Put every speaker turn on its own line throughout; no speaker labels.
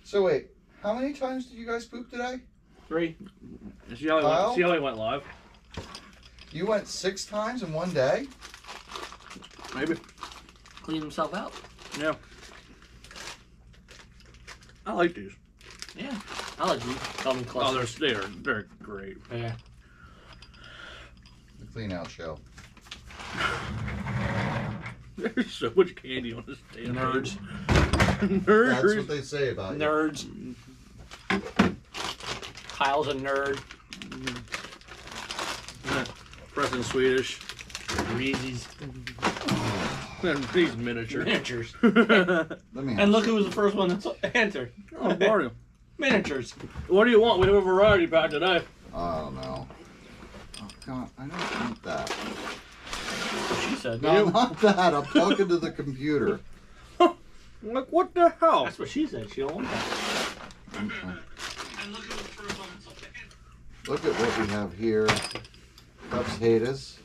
So wait, how many times did you guys poop today?
3. See how he went live?
You went 6 times in one day?
Maybe.
Clean himself out.
Yeah. I like these.
Yeah. I like these. Coming clusters.
Oh, they're great.
Yeah.
The clean out show.
There's so much candy on this damn
Nerds.
Nerds.
That's what they say about you.
Nerds. Kyle's a nerd.
Preston Swedish.
Reezy's.
These miniatures.
Miniatures.
Let me
And look who was the first one that's answered.
Oh, Mario.
Miniatures.
What do you want? We have a variety pack today.
I don't know. Oh, God, I don't want that.
She said.
No, not that. I'm talking to the computer.
Like, what the hell?
That's what she said. She don't want that.
Okay. Look at what we have here. Cups hate us.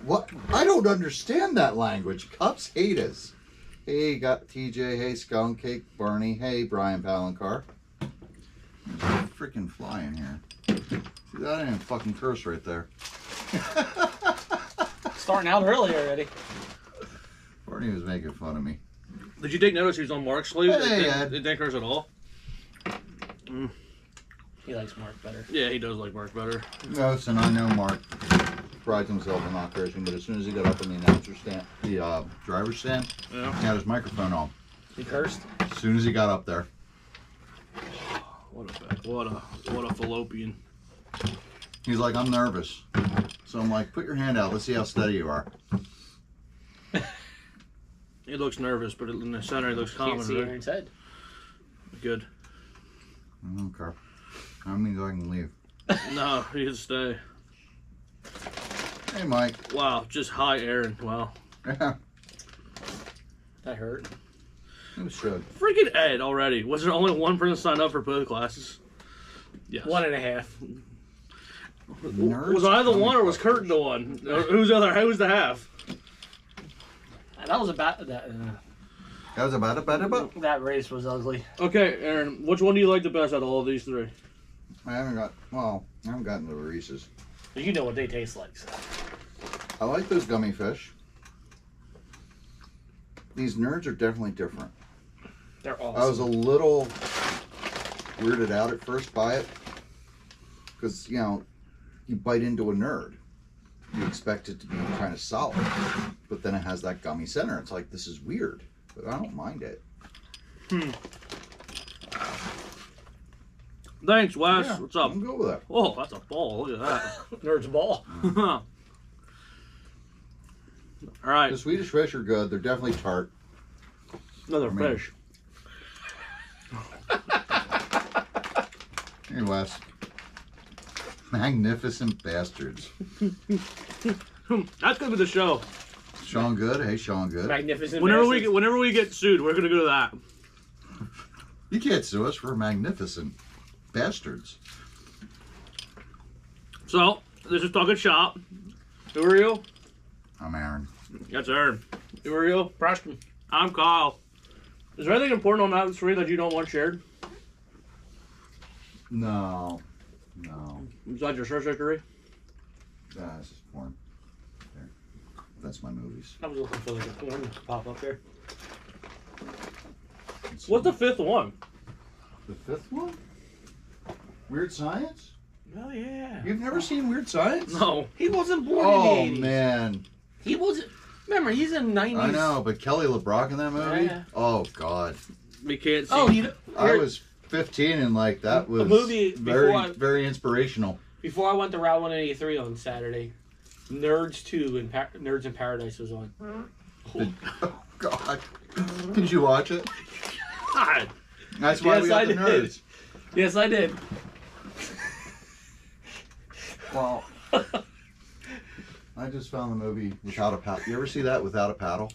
What? I don't understand that language. Cups hate us. Hey, got TJ. Hey, Skunk. Hey, Barney. Hey, Brian Palancar. There's a freaking fly in here. See, that ain't a fucking curse right there.
Starting out early already.
Barney was making fun of me.
Did you take notice he's on Mark's sleeve?
Hey,
it didn't curse at all.
He likes Mark better.
Yeah, he does like Mark better.
No, and I know Mark prides himself on not cursing, but as soon as he got up in the announcer stand, the driver's stand,
Yeah.
he had his microphone on.
He cursed?
As soon as he got up there.
What a fallopian.
He's like, I'm nervous. So I'm like, put your hand out. Let's see how steady you are.
He looks nervous, but in the center he looks calm.
Can't see Aaron's head.
Good.
I don't care. I mean, I can leave.
No, he can stay.
Hey, Mike.
Wow, just hi, Aaron. Wow.
Yeah,
That hurt.
it should.
Freaking Ed already. Was there only one person signed up for both classes? Yes.
1.5.
Nerds
Was I the
comic
one or was
collectors.
Curtin the one? Who's the other? Who's the half?
That was about
That was about it.
that race was ugly.
Okay, Aaron, which one do you like the best out of all of these 3?
I haven't gotten the Reese's.
You know what they taste like. So.
I like those gummy fish. These nerds are definitely different.
They're awesome.
I was a little weirded out at first by it. Because, you know, you bite into a nerd. You expect it to be kind of solid. But then it has that gummy center. It's like, this is weird. But I don't mind it.
Thanks, Wes.
Yeah,
What's up?
I'm good with that.
Oh, that's a ball. Look at that.
Nerd's ball.
All right,
The Swedish fish are good. They're definitely tart.
another
I mean-
fish.
Hey, Wes. Magnificent bastards.
That's gonna be the show.
Sean Good. Hey, Sean Good.
Magnificent.
Whenever we get sued, we're gonna go to that.
You can't sue us for magnificent bastards.
So this is Talking Shop. Who are you?
I'm Aaron.
That's Aaron. Who are you?
Preston.
I'm Kyle. Is there anything important on that 3 that you don't want shared?
No.
Besides your search history?
That's just porn. There. That's my movies.
I was looking for like a porn to pop up there.
What's the 5th one?
The 5th one? Weird Science?
Oh yeah.
You've never seen Weird Science?
No.
He wasn't born
Oh,
in the 80s.
man.
He wasn't. Remember, he's in 90s.
I know, but Kelly LeBrock in that movie?
Yeah.
Oh, God.
We can't see.
Oh,
I was 15 and, like, that was
movie
very,
before
very inspirational.
Before I went to Route 183 on Saturday, Nerds 2 and Nerds in Paradise was on.
Oh, God. Did you watch it?
God.
That's why we got
I
the
did.
nerds.
Yes, I did.
Well, I just found the movie Without a Paddle. You ever see that, Without a Paddle?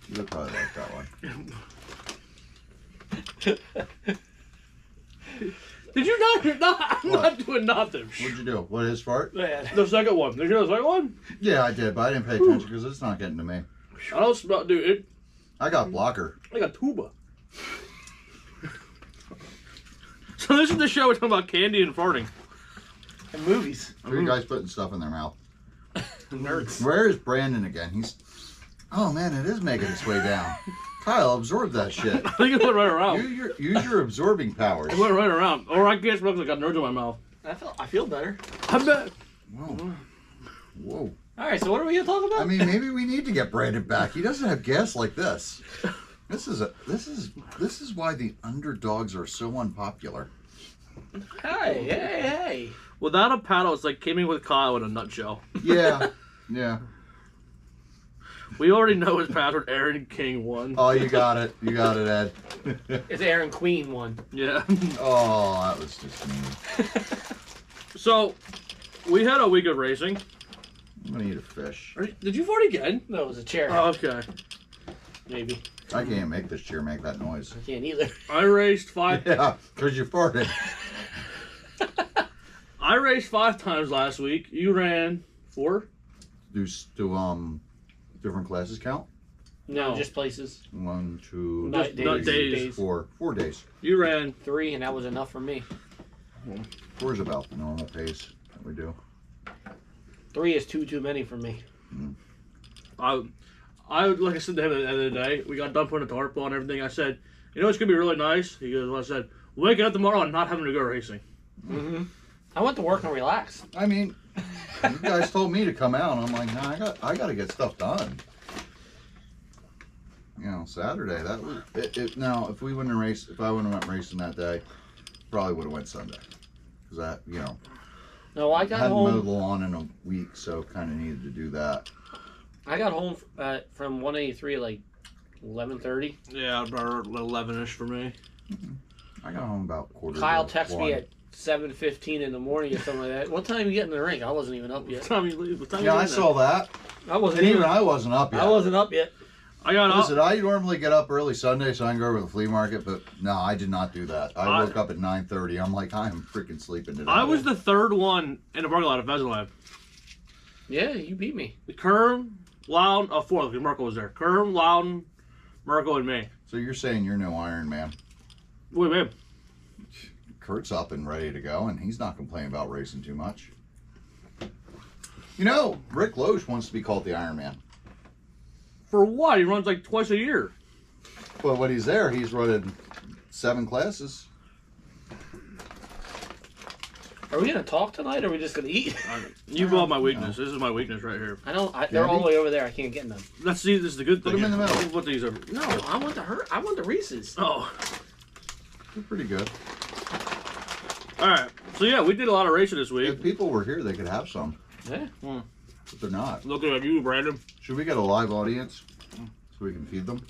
You would probably like that one.
Did you not? No, I'm
What?
not doing nothing.
What'd you do? What, his fart?
Man.
The second one. Did you know the second one?
Yeah, I did, but I didn't pay attention because it's not getting to me.
I don't smell, dude.
I got blocker.
Like a tuba. this show, we're talking about candy and farting.
And movies.
Three guys putting stuff in their mouth.
Nerds.
Where is Brandon again? He's. Oh man, it is making its way down. Kyle, absorb that shit.
I think it went right around.
Use your absorbing powers.
It went right around. Or I guess because I got nerds in my mouth.
I feel better.
I bet.
Whoa. Whoa.
All right, so what are we gonna talk about?
I mean, maybe we need to get Brandon back. He doesn't have gas like this. This is why the underdogs are so unpopular.
Hey.
Without a paddle, it's like Kimmy with Kyle in a nutshell.
Yeah. Yeah.
We already know his password. Aaron King 1.
Oh, you got it. You got it, Ed.
It's Aaron Queen 1.
Yeah.
Oh, that was just mean.
So, we had a week of racing.
I'm gonna eat a fish.
Did you fart again?
No, it was a chair.
Oh, okay.
Maybe.
I can't make this chair make that noise.
I can't either.
I raced 5.
Yeah, because you farted.
I raced 5 times last week. You ran 4.
Do different classes count?
No, just places.
1, 2,
Not
days.
days.
4. 4 days.
You ran
3, and that was enough for me.
4 is about the normal pace that we do.
3 is too many for me.
I like I said to him the other day, we got done putting a tarp on and everything. I said, you know, it's gonna be really nice. He goes, well, I said, waking up tomorrow and not having to go racing.
Mm-hmm. I went to work and relax.
I mean, you guys told me to come out. And I'm like, nah, I got to get stuff done. You know, Saturday. That was now. If we wouldn't have raced, if I wouldn't have went racing that day, probably would have went Sunday. Because that, you know,
No, I got
hadn't
home.
mowed the lawn in a week, so kind of needed to do that.
I got home from 183 at like 11:30.
Yeah, about 11ish for me.
I got home about quarter.
Kyle
to
texted me
1.
at 7:15 in the morning or something like that. What time you get in the ring? I wasn't even up
What
yet.
time you leave? What time
Yeah,
you
I
leaving
saw that.
I wasn't
And
even.
even I wasn't up yet.
I wasn't up yet.
I got up.
Listen, I normally get up early Sunday so I can go over to the flea market, but no, I did not do that. I woke up at 9:30. I'm like, I am freaking sleeping today.
I was the 3rd one in the parking lot of Pheasantland.
Yeah, you beat me.
Kerm, Loudon, 4th, because Merkel was there. Kerm, Loudon, Merkel, and me.
So you're saying you're no Iron Man?
Wait, man.
Kurt's up and ready to go, and he's not complaining about racing too much. You know, Rick Loesch wants to be called the Iron Man.
For what? He runs like twice a year.
Well, when he's there, he's running 7 classes.
Are we gonna talk tonight, or are we just gonna eat?
You brought my weakness. This is my weakness right here.
I don't. They're all the way over there. I can't get them.
Let's see. This is the good thing.
Put 'em in the middle.
We'll put these over.
No, I want the Reese's.
Oh.
They're pretty good.
All right. So yeah, we did a lot of racing this week.
If people were here, they could have some,
Yeah.
but they're not.
Looking at you, Brandon.
Should we get a live audience so we can feed them?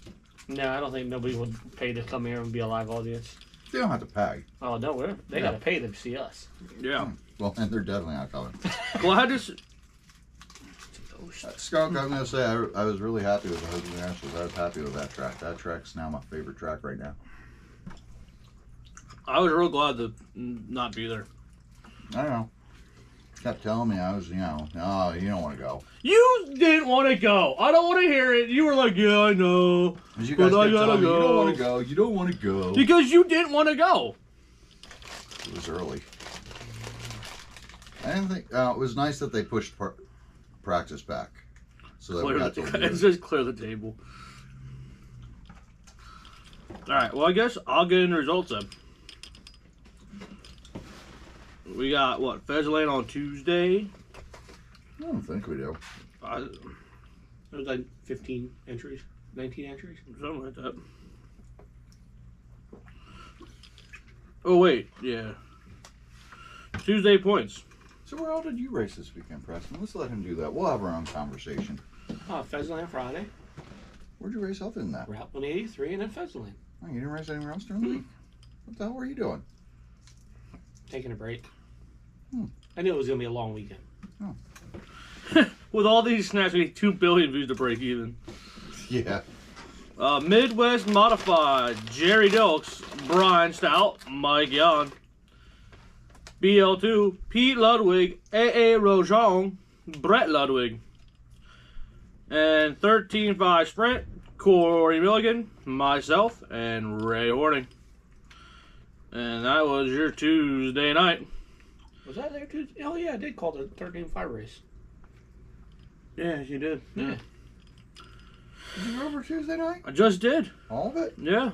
No, I don't think nobody would pay to come here and be a live audience.
They don't have to pay.
Oh no, they
Yeah.
gotta pay to see us.
Yeah.
Well, and they're definitely not coming.
Glad to.
Skunk, I'm going to say I was really happy with the Hosey Nationals. I was happy with that track. That track's now my favorite track right now.
I was real glad to not be there.
I don't know. Kept telling me I was, oh, you don't want to go.
You didn't want to go. I don't want to hear it. You were like, yeah, I know.
Because you guys
But I
kept
gotta
telling me, you
go.
don't want to go, you don't want to go.
Because you didn't want to go.
It was early. I didn't think, it was nice that they pushed practice back. So that we got to do
It's
it.
just clear the table. All right. Well, I guess I'll get in the results then. We got what? Pheasantland on Tuesday.
I don't think we do.
It was like 15 entries, 19 entries.
Something like that. Oh wait, yeah. Tuesday points.
So where all did you race this weekend, Preston? Let's let him do that. We'll have our own conversation.
Pheasantland Friday,
Where'd you race other than that?
Route 183, and then Pheasantland.
Oh, you didn't race anywhere else during the week? What the hell were you doing?
Taking a break.
Hmm.
I knew it was gonna be a long weekend.
With all these snaps, we need 2 billion views to break even.
Yeah.
Midwest Modified, Jerry Dilks, Brian Stout, Mike Young. BL2, Pete Ludwig, A.A. Rojon, Brett Ludwig. And 13-5 Sprint, Corey Milligan, myself, and Ray Horning. And that was your Tuesday night.
Was that there too? Oh yeah, I did call the 13-5 race.
Yeah, you did. Yeah.
Did you go over Tuesday night?
I just did.
All of it?
Yeah.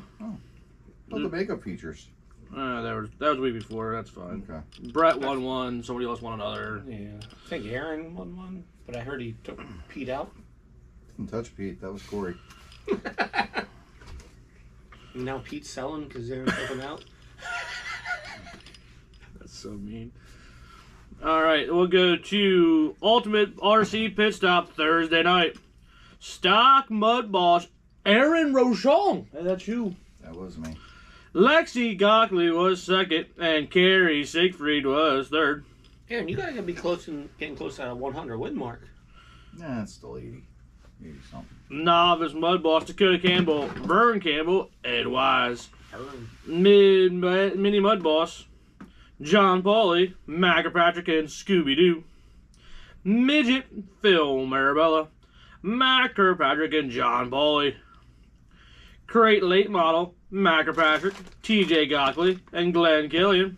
What the makeup features?
That was the week before. That's fine.
Okay.
Brett won one. Somebody else won another.
Yeah, I think Aaron won one, but I heard he took Pete out.
Didn't touch Pete. That was Corey.
Now Pete's selling because Aaron took him out.
That's so mean. All right, we'll go to Ultimate RC Pit Stop Thursday night. Stock Mud Boss Aaron Rochon. Hey, that's you.
That was me.
Lexi Gockley was second, and Carrie Siegfried was third.
Aaron, you gotta be getting close to that 100 win mark.
Nah, it's still 80. 80 something.
Novice Mud Boss Dakota Campbell, Vern Campbell, Ed Wise.
Aaron.
Mini Mud Boss John Pauly, Mac Patrick, and Scooby Doo. Midget Phil Marabella, Mac Kirkpatrick, and John Pauly. Crate Late Model, Mac Patrick, TJ Gockley, and Glenn Killian.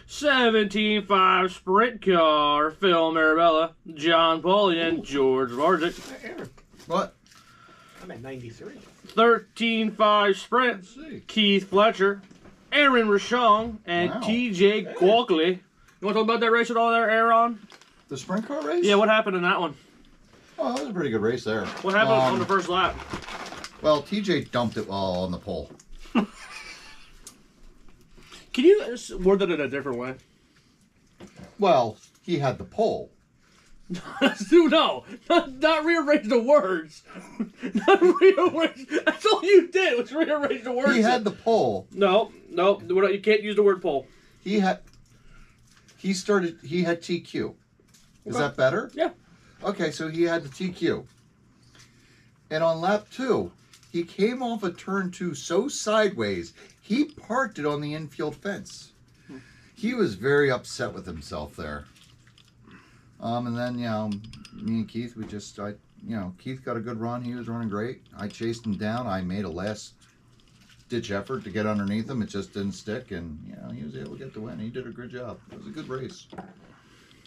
17.5 Sprint Car, Phil Marabella, John Pauly, and George Vargic.
Aaron,
What?
I'm at 93.
13.5 Sprint,
Let's see.
Keith Fletcher, Aaron Rochon, and
Wow.
TJ Gockley. You want to talk about that race at all there, Aaron?
The sprint car race?
Yeah, what happened in that one?
Oh, that was a pretty good race there.
What happened on the first lap?
Well, TJ dumped it while on the pole.
Can you word that in a different way?
Well, he had the pole.
No, not rearrange the words. Not rearrange. That's all you did was rearrange the words.
He had the pole.
No, you can't use the word pole.
He had TQ. Is
Okay.
that better?
Yeah.
Okay, so he had the TQ. And on lap 2, he came off of turn 2 so sideways, he parked it on the infield fence. He was very upset with himself there. And then, me and Keith, Keith got a good run. He was running great. I chased him down. I made a last-ditch effort to get underneath him. It just didn't stick, and, he was able to get the win. He did a good job. It was a good race.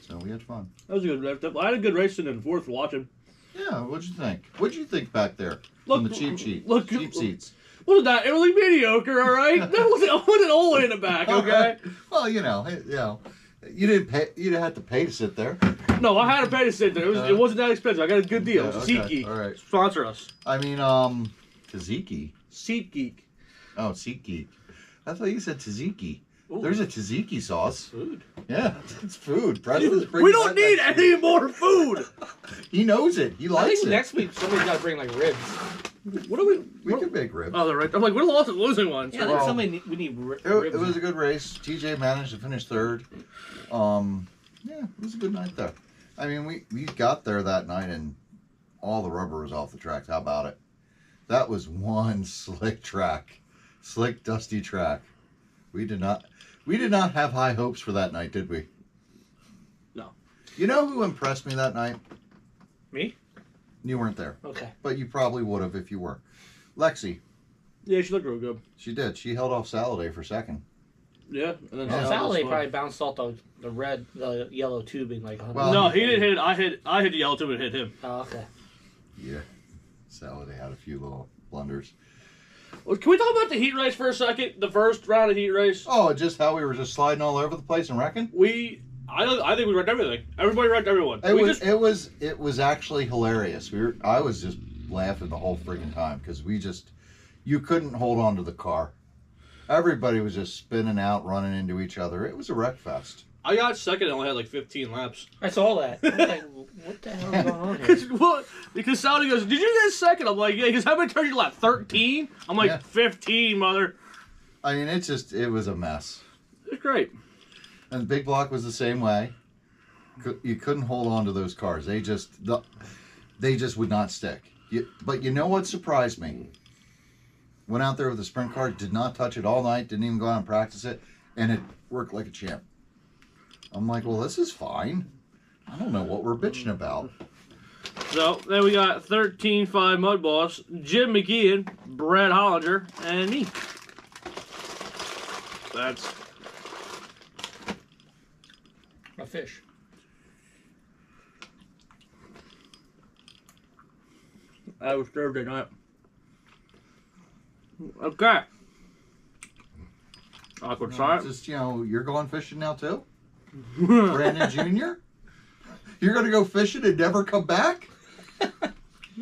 So we had fun.
That was a good race. I had a good race in fourth watching.
Yeah, what'd you think? What'd you think back there
Look-
on the cheap seats?
Wasn't that? It was like mediocre, all right? That wasn't all the way in the back, okay?
Well, you didn't pay. You didn't have to pay to sit there.
No, I had to pay to sit there. It wasn't that expensive. I got a good deal.
Yeah, okay,
SeatGeek.
all right.
Sponsor us.
I mean, tzatziki.
SeatGeek.
Oh, SeatGeek. I thought you said tzatziki.
Ooh.
There's a tzatziki sauce.
Food.
Yeah, it's food. Preston's
We
bringing
don't
that
need
next
any
week.
more food.
He knows it. He
I
likes
think
it.
next week somebody's got to bring like ribs.
What are we?
We could make ribs.
Oh, they're right. I'm like, we're losing one.
Yeah,
Well,
we need ribs.
It was a good race. TJ managed to finish third. Yeah, it was a good night there. I mean, we got there that night and all the rubber was off the tracks. How about it? That was one slick track, slick, dusty track. We did not have high hopes for that night, did we?
No.
You know who impressed me that night?
Me?
You weren't there,
Okay.
but you probably would have if you were. Lexi,
Yeah, she looked real good.
she did. She held off Saladay for second.
Yeah. And then
Yeah.
Saturday probably bounced off the yellow tubing like.
Well-
No, he didn't hit it. I hit the yellow tube and hit him.
Oh, okay.
Yeah, Saladay had a few little blunders.
Well, can we talk about the heat race for a second? The first round of heat race.
Oh, just how we were just sliding all over the place and wrecking.
I think we wrecked everything. Everybody wrecked everyone.
It was actually hilarious. I was just laughing the whole freaking time because you couldn't hold on to the car. Everybody was just spinning out, running into each other. It was a wreck fest.
I got second and only had like 15 laps.
I saw that. I was like, what the hell is going on here?
Because Saudi goes, did you get second? I'm like, yeah. Because how many turns you lap? 13? I'm like,
Yeah.
15, mother.
I mean, it was a mess.
It's great.
And Big Block was the same way. You couldn't hold on to those cars. They just would not stick. But you know what surprised me? Went out there with a sprint car, did not touch it all night, didn't even go out and practice it, and it worked like a champ. I'm like, well, this is fine. I don't know what we're bitching about.
So then we got 13.5 Mud Boss, Jim McKeon, Brett Hollinger, and me. That's
A fish.
that was Thursday night. Okay. Awkward silence.
Just, you're going fishing now too? Brandon Jr.? You're going to go fishing and never come back?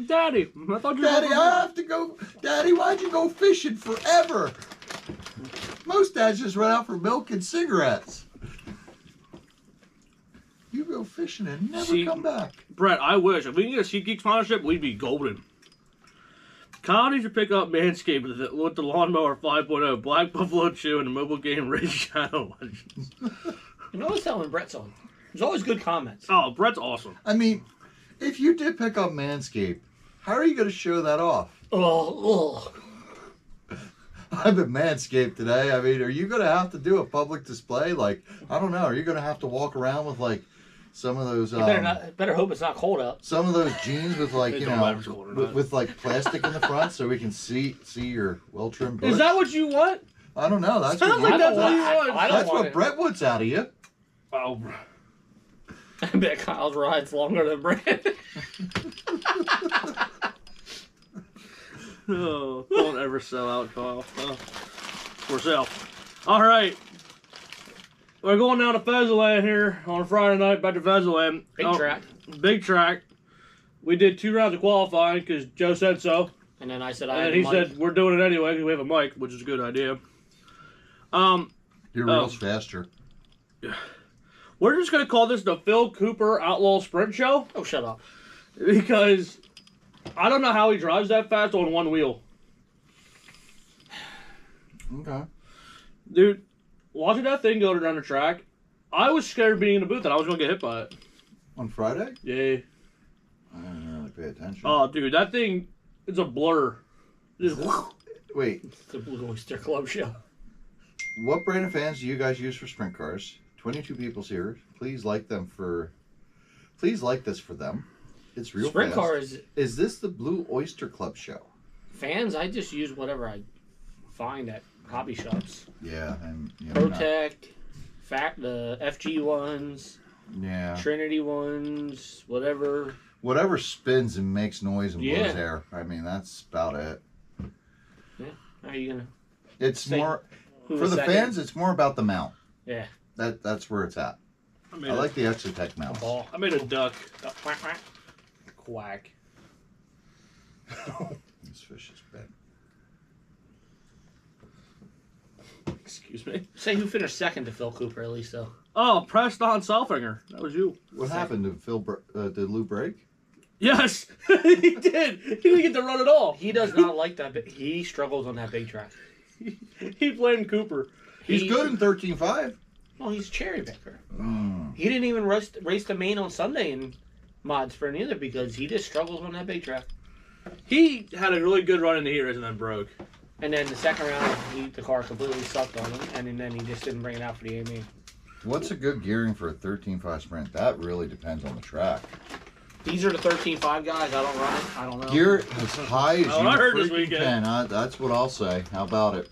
Daddy, I thought you were
Daddy, I have to go. Daddy, why'd you go fishing forever? Most dads just run out for milk and cigarettes. You go fishing and never come back.
Brett, I wish. If we can get a SeatGeek sponsorship, we'd be golden. Kyle needs to pick up Manscaped with the Lawnmower 5.0, Black Buffalo Chew, and the mobile game Raid Shadow Legends.
You know what's that when Brett's on? There's always good comments.
Oh, Brett's awesome.
I mean, if you did pick up Manscaped, how are you going to show that off?
Oh.
I've been Manscaped today. I mean, are you going to have to do a public display? Like, I don't know. Are you going to have to walk around with, like, some of those...
better hope it's not cold out.
Some of those jeans with, like,
It
you
don't
know,
matter if it's cold or not.
with, like, plastic in the front so we can see your well-trimmed bush?
Is that what you want?
I don't know. That's
Sounds
what,
like that's what you
I
want.
don't
that's
want
what
it.
Brett wants out of you.
Oh,
I bet Kyle's ride's longer than Brett.
oh, don't ever sell out, Kyle. Oh, for sale. All right. We're going down to Pheasantland here on Friday night, back to Pheasantland.
Big track.
Big track. We did 2 rounds of qualifying because Joe said so.
And then I said
And then he said, we're doing it anyway because we have a mic, which is a good idea.
Your reels faster.
We're just going to call this the Phil Cooper Outlaw Sprint Show
Oh, shut up.
because I don't know how he drives that fast on one wheel.
Okay.
Dude, watching that thing go down the track, I was scared being in the booth that I was going to get hit by it.
On Friday?
Yeah.
I didn't really pay attention.
Oh, dude, that thing is a blur. Just
Wait,
It's the Blue Oyster Club show.
what brand of fans do you guys use for sprint cars? 22 people's here. Please like this for them. It's real
Sprint
fast.
cars,
Is this the Blue Oyster Club show?
fans, I just use whatever I find at hobby shops.
Yeah, and
ProTech, the FG ones,
yeah.
Trinity ones, whatever.
Whatever spins and makes noise and blows
Yeah.
air. I mean, that's about it.
How are you gonna?
It's
Say
more
who
for
was
the
second?
fans. It's more about the mount.
Yeah.
That's where it's at.
I
I like the Exotech mount.
Ball.
I made a duck.
Quack quack. Quack.
This fish is big.
Excuse me.
Say who finished second to Phil Cooper at least though.
Oh, Preston Selfinger. That was you.
What happened? Did Lou break?
Yes, he did. He didn't get to run at all.
He does not like that. He struggles on that big track.
He blamed Cooper.
He's
He-
good in 13.5.
Well, he's a cherry picker.
Mm.
He didn't even race the main on Sunday in Mod Sprint either because he just struggles on that big track.
He had a really good run in the heat race and then broke.
And then the second round, the car completely sucked on him, and then he just didn't bring it out for the AME.
What's a good gearing for a 13.5 sprint? That really depends on the track.
These are the 13.5 guys. I don't run it. I don't know.
Gear as high as
Oh,
you
I heard this
freaking
weekend.
can. That's what I'll say. How about it?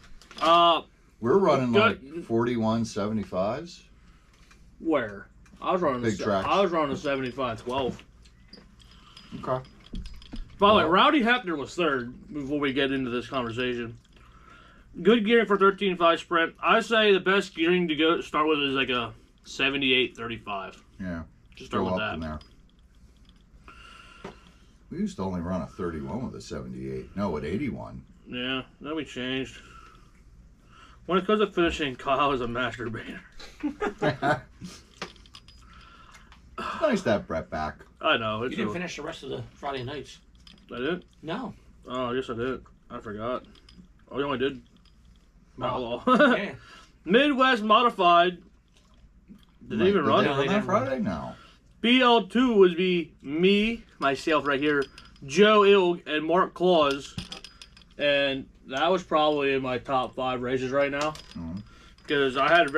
We're running
Good.
like 41.75s.
Where? I was running
Big tracks.
I was running a 75-12.
Okay.
By the way, Rowdy Hefner was third before we get into this conversation. Good gearing for 13.5 sprint. I say the best gearing to start with is like a 78-35.
Yeah.
Just start
Go
with
up
that.
in there. We used to only run a 31 with a 78. No, at 81.
Yeah, that we changed. When it comes to finishing, Kyle is a masturbator.
Nice to have Brett back.
I know.
You
It's
didn't finish the rest of the Friday nights.
I did?
No.
Oh, yes, I did. I forgot. Oh, you only did Outlaw.
Yeah.
Midwest Modified. Did they even
Did
run?
they
No,
run
they
that
didn't run.
Friday? No.
BL2 would be me, myself right here, Joe Ilg, and Mark Claus. And that was probably in my top 5 races right now.
Mhm.
Because I had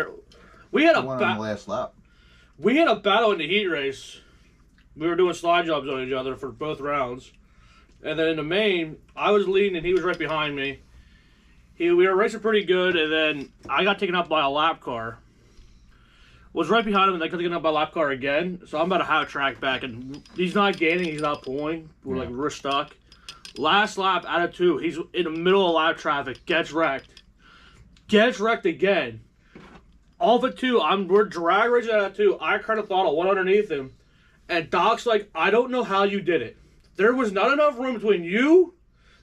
we had
I
a
went on the last lap.
we had a battle in the heat race. We were doing slide jobs on each other for both rounds. And then in the main, I was leading and he was right behind me. we were racing pretty good, and then I got taken out by a lap car. Was right behind him, and I got taken out by a lap car again. So I'm about to hot track back, and he's not gaining, he's not pulling. We're stuck. Last lap out of 2, he's in the middle of lap traffic, gets wrecked. Gets wrecked again. Off at 2, we're drag racing out of 2. I kind of thought I went underneath him, and Doc's like, I don't know how you did it. There was not enough room between you,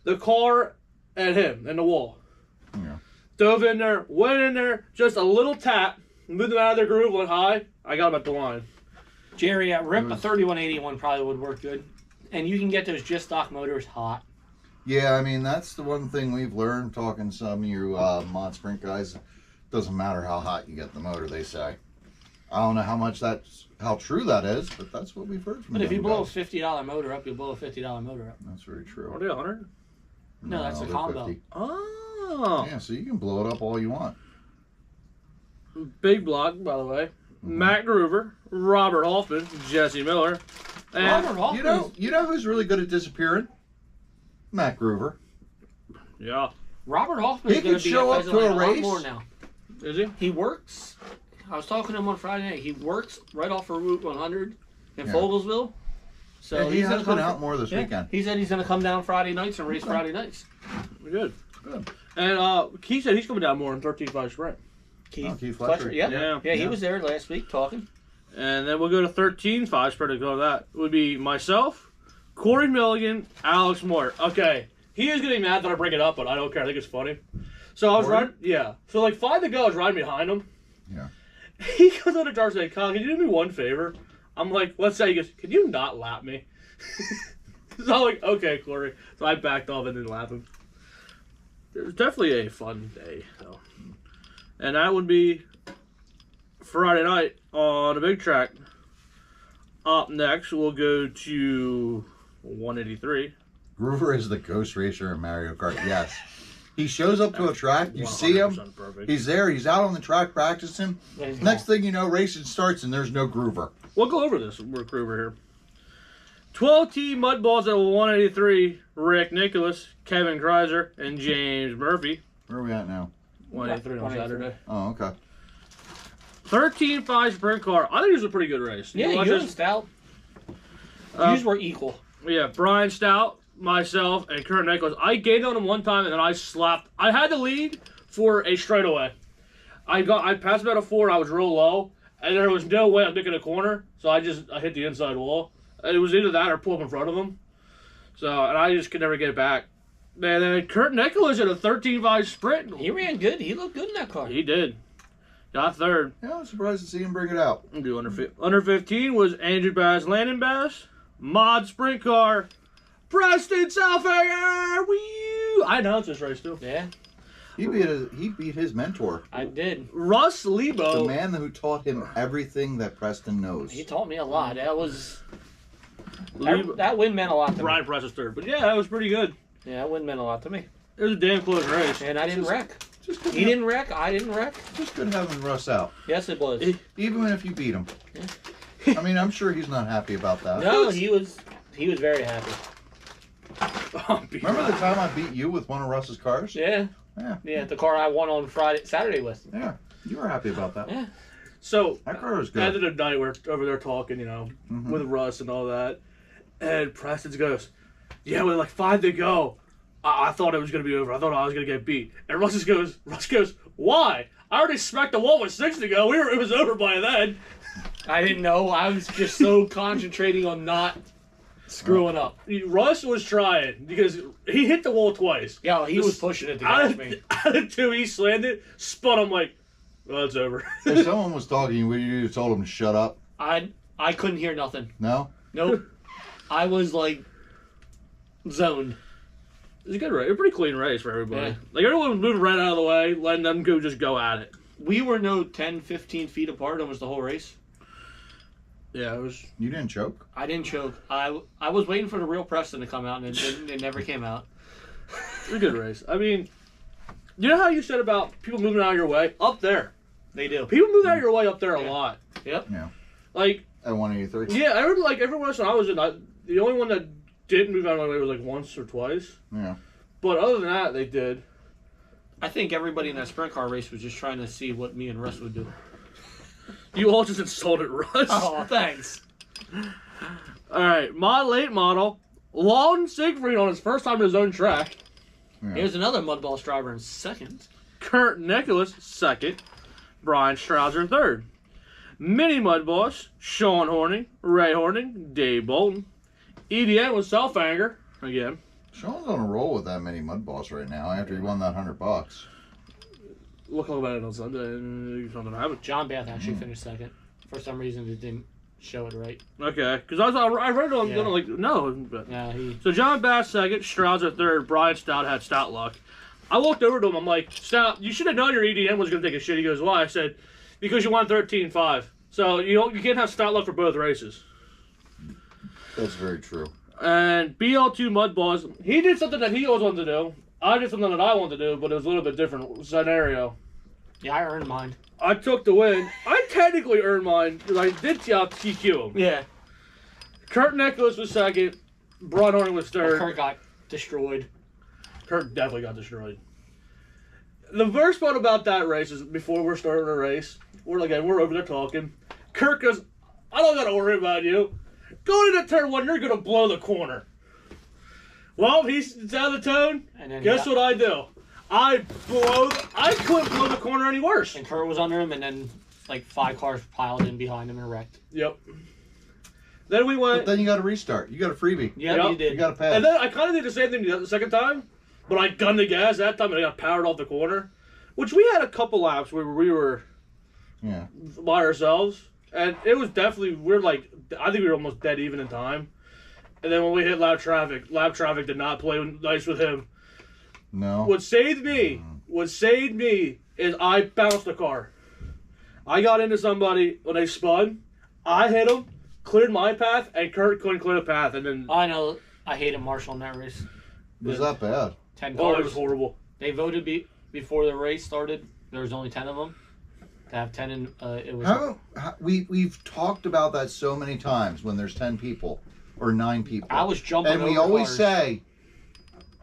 the car, and him, and the wall.
Yeah.
Dove in there, went in there, just a little tap, moved them out of their groove, went high. I got him at the line.
Jerry, a 3181 probably would work good. And you can get those just stock motors hot.
Yeah, I mean, that's the one thing we've learned talking to some of you mod sprint guys. Doesn't matter how hot you get the motor, they say. I don't know how true that is, but that's what we've heard from
But if
them
you blow a
guys.
$50 motor up, you'll blow a $50 motor up.
That's very true.
Are they 100?
No, that's a
they're
combo.
50.
Oh.
Yeah, so you can blow it up all you want.
Big block, by the way. Matt Groover, Robert Hoffman, Jesse Miller. And,
Robert Hoffman.
You know who's really good at disappearing? Matt Groover.
yeah.
Robert Hoffman
He
is going
could
to be
show
at
up to
Pheasant
a
Lane lot
race.
more now.
Is he?
He works. I was talking to him on Friday night. He works right off of Route 100 in
Yeah.
Fogelsville. So
Yeah, he
he's
has
gonna come
been out more this weekend.
He said he's going to come down Friday nights and race Friday nights.
Good.
Good.
And Keith said he's coming down more in 13.5 sprint.
Keith Fletcher.
Yeah.
Yeah.
Yeah, he
Yeah.
was there last week talking.
And then we'll go to 13.5 sprint to go to that. It would be myself, Corey Milligan, Alex Moore. Okay. He is getting mad that I bring it up, but I don't care. I think it's funny. So I was
Corey?
riding, yeah. So like 5 to go, I was riding behind him.
Yeah.
He goes on the jar saying, Kyle, can you do me one favor? I'm like, what's that? He goes, can you not lap me? So I'm like, okay, Corey. So I backed off and didn't lap him. It was definitely a fun day, though. And that would be Friday night on a big track. Up next, we'll go to 183.
Groover is the ghost racer in Mario Kart. Yes. He shows up to a track, you see him,
100% perfect.
he's there, he's out on the track practicing. Next thing you know, racing starts and there's no Groover.
We'll go over this. We're over here. 12T Mudballs at 183. Rick Nicholas, Kevin Kreiser, and James Murphy.
Where are we at now?
183 on
183.
Saturday.
Oh, okay.
13.5 sprint car. I think it was a pretty good race.
Yeah,
watch
you
this?
and Stout.
Uh,
Yous were equal.
Yeah, Brian Stout, myself, and Kurt Nicholas. I gained on him one time, and then I slapped. I had the lead for a straightaway. I passed about a 4. I was real low, and there was no way I'm making a corner, so I hit the inside wall. It was either that or pull up in front of him. So, and I just could never get it back. Man, then Kurt Nicholas at a 13.5 sprint.
He ran good. He looked good in that car.
He did. Got third.
Yeah, I'm surprised to see him bring it out.
Do under 15 was Andrew Bass, Landon Bass, Mod Sprint Car, Preston Southhanger. Woo! I announced this race too.
Yeah,
He beat his mentor.
I did.
Russ
The
Lebo.
man who taught him everything that Preston knows.
He taught me a lot. That was
Lebo
that win meant a lot to me.
Brian Press was third. But yeah, that was pretty good.
Yeah, that win meant a lot to me.
It was a damn close race.
And I didn't wreck.
Just good,
He didn't wreck. I didn't wreck.
just good having Russ out,
Yes, it was.
even if you beat him. I mean, I'm sure he's not happy about that.
No, he was very happy.
Remember the time I beat you with one of Russ's cars?
Yeah.
Yeah.
Yeah, the car I won on Saturday with.
Yeah, you were happy about that.
Yeah.
So,
That car was
at the
good.
end of the night, we're over there talking, with Russ and all that. And Preston goes, yeah, with like 5 to go, I thought it was going to be over. I thought I was going to get beat. And Russ goes, why? I already smacked the wall with 6 to go. It was over by then.
I didn't know. I was just so concentrating on not screwing up.
Russ was trying because he hit the wall twice.
Yeah, he was pushing it to catch me.
Out of 2, he slammed it, spun. I'm like, well, it's over.
If someone was talking, would you have told him to shut up?
I couldn't hear nothing.
No?
Nope. I was like zoned.
It was a good race. A pretty clean race for everybody.
Yeah.
Like, everyone was moving right out of the way, letting them just go at it.
We were no 10, 15 feet apart almost the whole race.
Yeah, it was.
You didn't choke?
I didn't choke. I was waiting for the real Preston to come out, and it never came out.
It was a good race. I mean, you know how you said about people moving out of your way? Up there.
They do.
People move out of your way up there a
Yeah.
lot.
Yep.
Yeah.
Like,
At 183?
yeah, I remember, like, every once in a while I was in, the only one that didn't move out of my way was, like, once or twice.
Yeah.
But other than that, they did.
I think everybody in that sprint car race was just trying to see what me and Russ would do.
You all just insulted Russ.
Oh, thanks.
All right, Model 8 model. Lawton Siegfried on his first time in his own track.
Yeah.
Here's another Mud Boss driver in second.
Kurt Nicholas, second. Brian Strouser, third. Mini Mud Boss, Sean Horning, Ray Horning, Dave Bolton. EDM was Selfanger, again.
Sean's on a roll with that many Mud Boss right now after he won that $100.
We'll talk about it on Sunday. Something happened.
John Bath actually finished second. For some reason, it didn't show it right.
Okay, because I read it on
Yeah.
like, no. But.
Yeah, he.
So John Bass second, Strouser third, Brian Stout had Stout luck. I walked over to him, I'm like, Stout, you should have known your EDM was going to take a shit. He goes, why? I said, because you won 13-5. So you can't have Stout luck for both races.
That's very true.
And BL2 Mud Boss, he did something that he always wanted to do. I did something that I wanted to do, but it was a little bit different scenario.
Yeah, I earned mine.
I took the win. I technically earned mine because I did TQ him.
Yeah.
Kurt Nicholas was second. Brian Horning was third.
Kurt got destroyed.
Kurt definitely got destroyed. The worst part about that race is before we're starting the race, we're over there talking. Kurt goes, I don't got to worry about you. Going into turn one, you're going to blow the corner. Well, he's out of the tone.
And then
Guess what I do? I couldn't blow the corner any worse.
And Kurt was under him, and then like 5 cars piled in behind him and wrecked.
Yep. Then we went.
But then you got to restart. You got a freebie.
Yep,
Yep.
you did.
You got to pass.
And then I kind of did the same thing the second time, but I gunned the gas that time and I got powered off the corner. Which we had a couple laps where we were
Yeah.
by ourselves, and it was definitely I think we were almost dead even in time. And then when we hit lap traffic did not play nice with him.
No.
What saved me is I bounced the car. I got into somebody when they spun. I hit him, cleared my path, and Kurt couldn't clear the path. And then
I know. I hated Marshall in that race.
It was that bad.
10
oh,
cars.
it was horrible.
They voted before the race started. There was only 10 of them. To have 10 in, it was.
We've talked about that so many times when there's 10 people or 9 people.
I was jumping
and we
over
always
cars.
say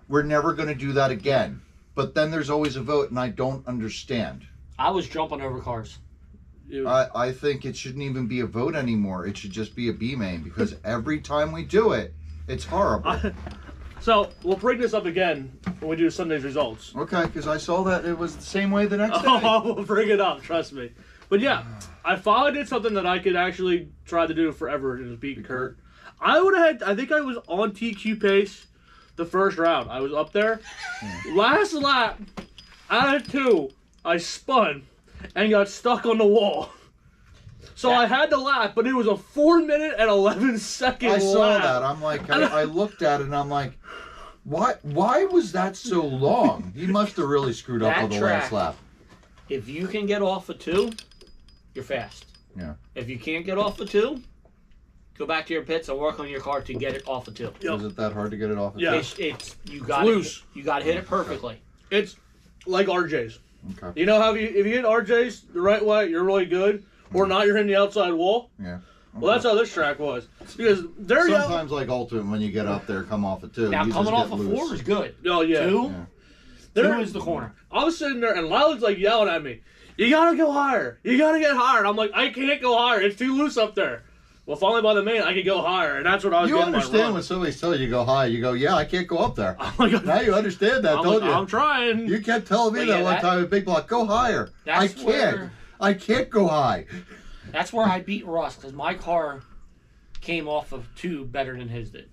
we're never going to do that again. But then there's always a vote, and I don't understand.
I was jumping over cars.
I think it shouldn't even be a vote anymore. It should just be a B main because every time we do it, it's horrible.
So we'll bring this up again when we do Sunday's results.
Okay, because I saw that it was the same way the next day.
Oh, we'll bring it up, trust me. But yeah, I finally did something that I could actually try to do forever and just beat Kurt. I think I was on TQ pace the first round. I was up there. Last lap, out of 2, I spun and got stuck on the wall. So I had to lap, but it was a 4-minute and 11-second
I saw
lap.
that. I'm like, I looked at it and I'm like, why was that so long? He must have really screwed up
That
on the
track.
last lap.
If you can get off of 2, you're fast.
Yeah.
If you can't get off of 2, go back to your pits and work on your car to get it off of 2.
Yep.
Is it that hard to get it off?
Yeah.
It's you got
loose.
You got to hit it perfectly.
It's like RJ's.
Okay.
You know how if you hit RJ's the right way, you're really good, or not, you're hitting the outside wall.
Yeah.
Well, that's how this track was because they're
Sometimes, like Ultimate, when you get up there, come off of 2.
Now
you
coming
just
off
get
of 4
loose.
is good.
Oh yeah.
2,
Yeah.
2 is the corner.
I was sitting there and Lila's like yelling at me, "You gotta go higher. You gotta get higher." I'm like, I can't go higher. It's too loose up there. Well, finally by the main, I could go higher, and that's what I was
You
getting my
understand
run.
when somebody's telling you to go high, you go, yeah, I can't go up there.
I'm like,
Now you understand that,
I'm,
don't
like,
you?
I'm trying.
You kept telling me
But
that
yeah,
one
that-
time at Big Block, go higher. I
That's
can't.
where-
I can't go high.
That's where I beat Russ because my car came off of 2 better than his did.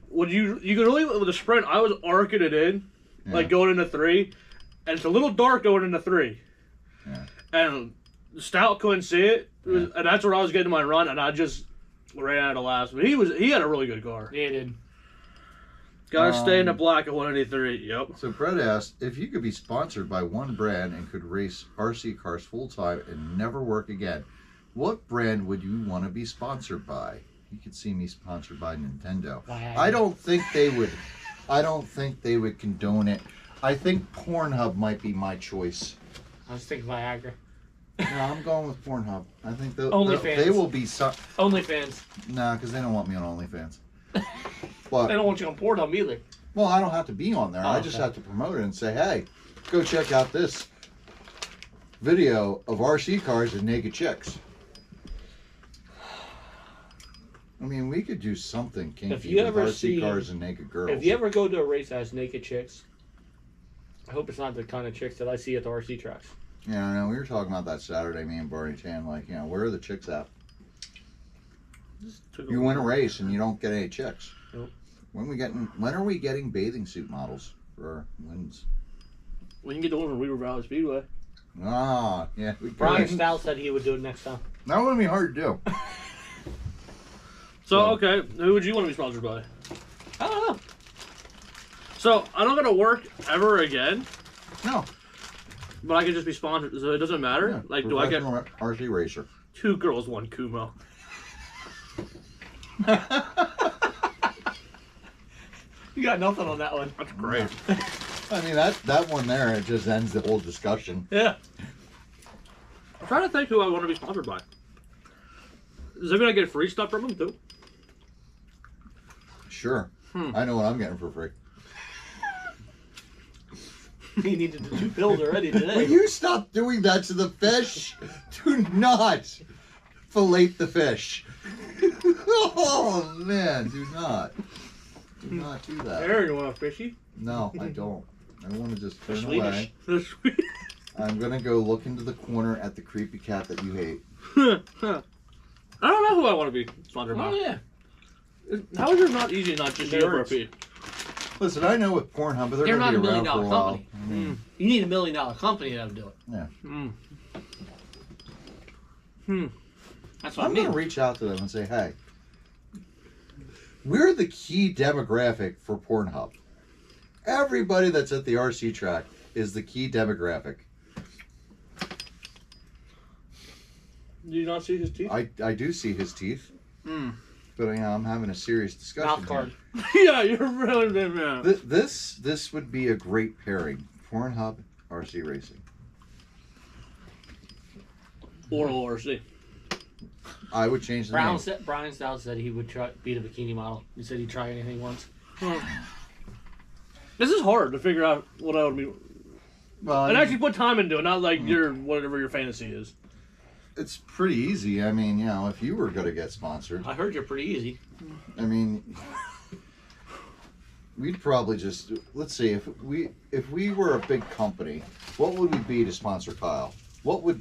Would you could really with the sprint? I was arcing it in, like going into 3, and it's a little dark going into 3.
Yeah.
And Stout couldn't see it, and that's where I was getting my run, and I just ran out of last. But he had a really good car.
Yeah, he did.
Gotta stay in the black at 183. Yep.
So Brett asked, if you could be sponsored by one brand and could race RC cars full-time and never work again, what brand would you want to be sponsored by? You could see me sponsored by Nintendo.
Viagra.
I don't think they would condone it. I think Pornhub might be my choice.
I was thinking Viagra.
No, I'm going with Pornhub. I think
OnlyFans.
they will be
OnlyFans.
Nah, because they don't want me on OnlyFans.
They
But
don't want you on Pornhub either.
well, I don't have to be on there.
Oh,
I just
okay.
have to promote it and say, hey, go check out this video of RC cars and naked chicks. I mean, we could do something kinky
If you
with
ever
RC
see-
cars and naked girls.
If you ever go to a race that has naked chicks, I hope it's not the kind of chicks that I see at the RC tracks.
Yeah, I know. We were talking about that Saturday, me and Barney Chan. Like, where are the chicks at? You win a race and you don't get any chicks.
Nope.
When are we getting bathing suit models for our wins?
We can get the one from Weaver Valley Speedway.
Ah, yeah. We
Brian
could.
Stout said he would do it next time.
That wouldn't be hard to do.
So, okay, who would you want to be sponsored by?
I don't know.
So, I'm not going to work ever again,
No.
but I can just be sponsored, so it doesn't matter.
Yeah,
Like, do I get
professional RC racer?
2 girls, 1 Kumo?
You got nothing on that one.
That's great.
I mean, that one there, it just ends the whole discussion.
Yeah.
I'm trying to think who I want to be sponsored by. Is there going to get free stuff from them, too?
Sure. I know what I'm getting for free.
He needed the 2 pills already today.
Will you stop doing that to the fish? Do not fillet the fish. Oh, man, do not. Do not do that.
Aaron, you want a fishy?
No, I don't. I want to just turn
Swedish.
away.
The sweet.
I'm going to go look into the corner at the creepy cat that you hate.
I don't know who I want to be sponsored by.
Oh, yeah.
How is it not easy not just
Nerds.
GoPro?
Listen, I know with Pornhub, but they're
They're
going to
not
be
a
around for a
million-dollar
while.
company.
I mean,
You need $1 million company to do it. That's what
I'm
I
going
mean.
to reach out to them and say, hey, we're the key demographic for Pornhub. Everybody that's at the RC track is the key demographic.
Do you not see his teeth?
I do see his teeth,
Mm.
but I'm having a serious discussion.
Mouth
here.
card.
Yeah, you're really big man.
This would be a great pairing. Pornhub, RC racing.
Oral RC.
I would change the name.
Brian Stout said he would try be the bikini model. He said he'd try anything once.
This is hard to figure out what I would be.
Well, I
And
mean,
actually put time into it, not like your whatever your fantasy is.
it's pretty easy. I mean, if you were going to get sponsored,
I heard you're pretty easy.
I mean, we'd probably just let's see if we were a big company, what would we be to sponsor Kyle? What would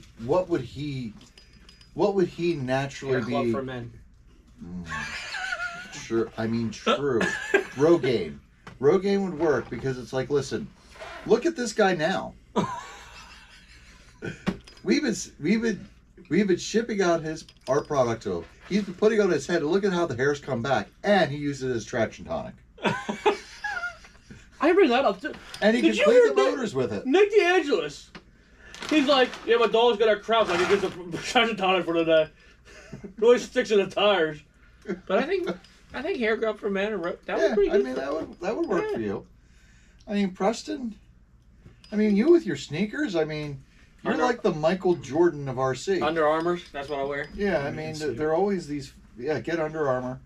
he naturally
Hair club
be?
for men.
True. I mean, true. Rogaine. Rogaine would work because it's like, listen, look at this guy now. We've been shipping out our product to him. He's been putting it on his head. And look at how the hairs come back, and he uses it as traction tonic.
I bring that up too.
And he
Did
can
you
clean
hear
the
Nick-
motors with it.
Nick DeAngelis. He's like, yeah, my dog's got a crouch. I can get the traction tonic for the day. Really sticks to the tires.
But I think hair club for men that was
Yeah,
pretty
I
good.
mean that would work
Yeah.
for you. I mean, Preston. I mean, you with your sneakers. I mean, you're
Under-
like the Michael Jordan of RC.
Under Armours, that's what I wear.
Yeah, I mean, they're always these. Yeah, get Under Armour,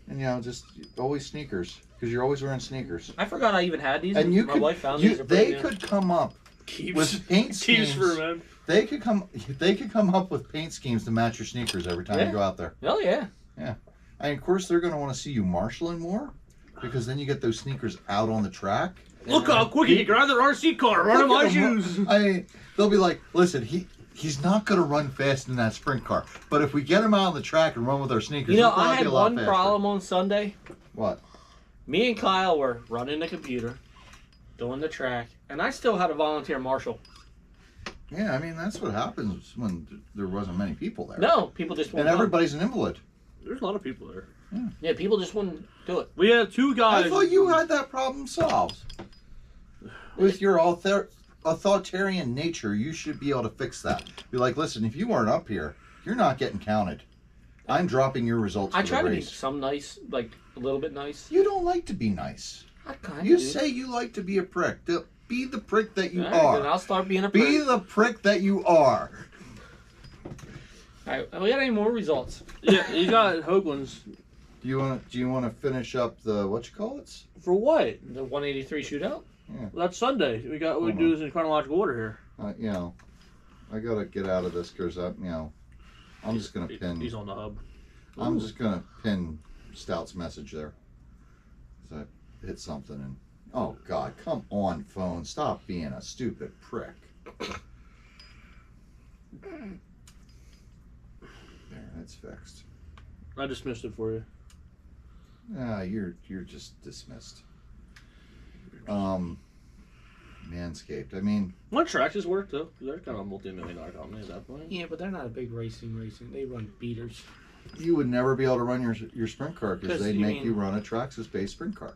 and just always sneakers because you're always wearing sneakers.
I forgot I even had these.
And you
my
could,
wife found these. They're
they
pretty
could come up
Keeps
with paint schemes.
for man.
They could come up with paint schemes to match your sneakers every time
Yeah.
you go out there.
good. Oh yeah.
And of course, they're going to want to see you marshaling more because then you get those sneakers out on the track.
Look how quick he can grab the RC car, run in my
Look at him.
shoes.
I mean, they'll be like, listen, he's not going to run fast in that sprint car, but if we get him out on the track and run with our sneakers,
You know,
he'll probably
I had
be a lot
one
faster.
problem on Sunday.
What?
Me and Kyle were running the computer, doing the track, and I still had a volunteer marshal.
Yeah, I mean, that's what happens when there wasn't many people there.
No, people just
And
wouldn't come.
everybody's an invalid.
There's a lot of people there.
Yeah, people just wouldn't do it.
We have 2 guys.
I thought you had that problem solved. With your authoritarian nature, you should be able to fix that. Be like, listen, if you weren't up here, you're not getting counted. I'm dropping your results
I
for
try
the
to be
race.
some nice, like a little bit nice.
You don't like to be nice.
I kind of
You
do.
say you like to be a prick. Be the prick that you
All right, then
are.
I'll start being a
Be
prick.
the prick that you are.
All right, we got any more results?
Yeah, you got Hoagland's.
Do you want to finish up the what you call it?
For what?
The 183 shootout?
Yeah.
Well, that's Sunday. We
Hold
do
on.
this in chronological order here.
You know, I gotta get out of this because I'm just gonna pin.
He's on the hub.
I'm just gonna pin Stout's message there. So I hit something and oh God, come on, phone, stop being a stupid prick. There, that's fixed.
I dismissed it for you.
You're just dismissed. Manscaped. I mean,
One Traxxas work though. They're kind of a multi-million-dollar company at that point.
Yeah, but they're not a big racing. They run beaters.
you would never be able to run your sprint car because
'Cause
they'd
you
make
mean-
you run a Traxxas-based sprint car.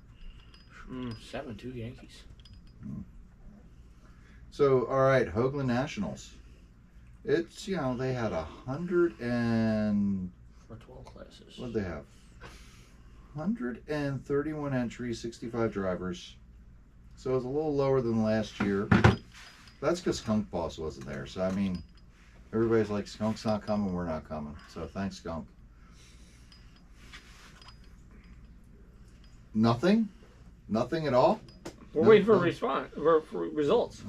7-2 Yankees.
So, all right, Hoagland Nationals. It's they had 100 and
For 12 classes.
what did they have? 131 entries, 65 drivers. So it was a little lower than last year. That's because Skunk Boss wasn't there. So I mean, everybody's like, Skunk's not coming, we're not coming. So thanks, Skunk. Nothing at all.
We're
No,
waiting for
no.
a response for results.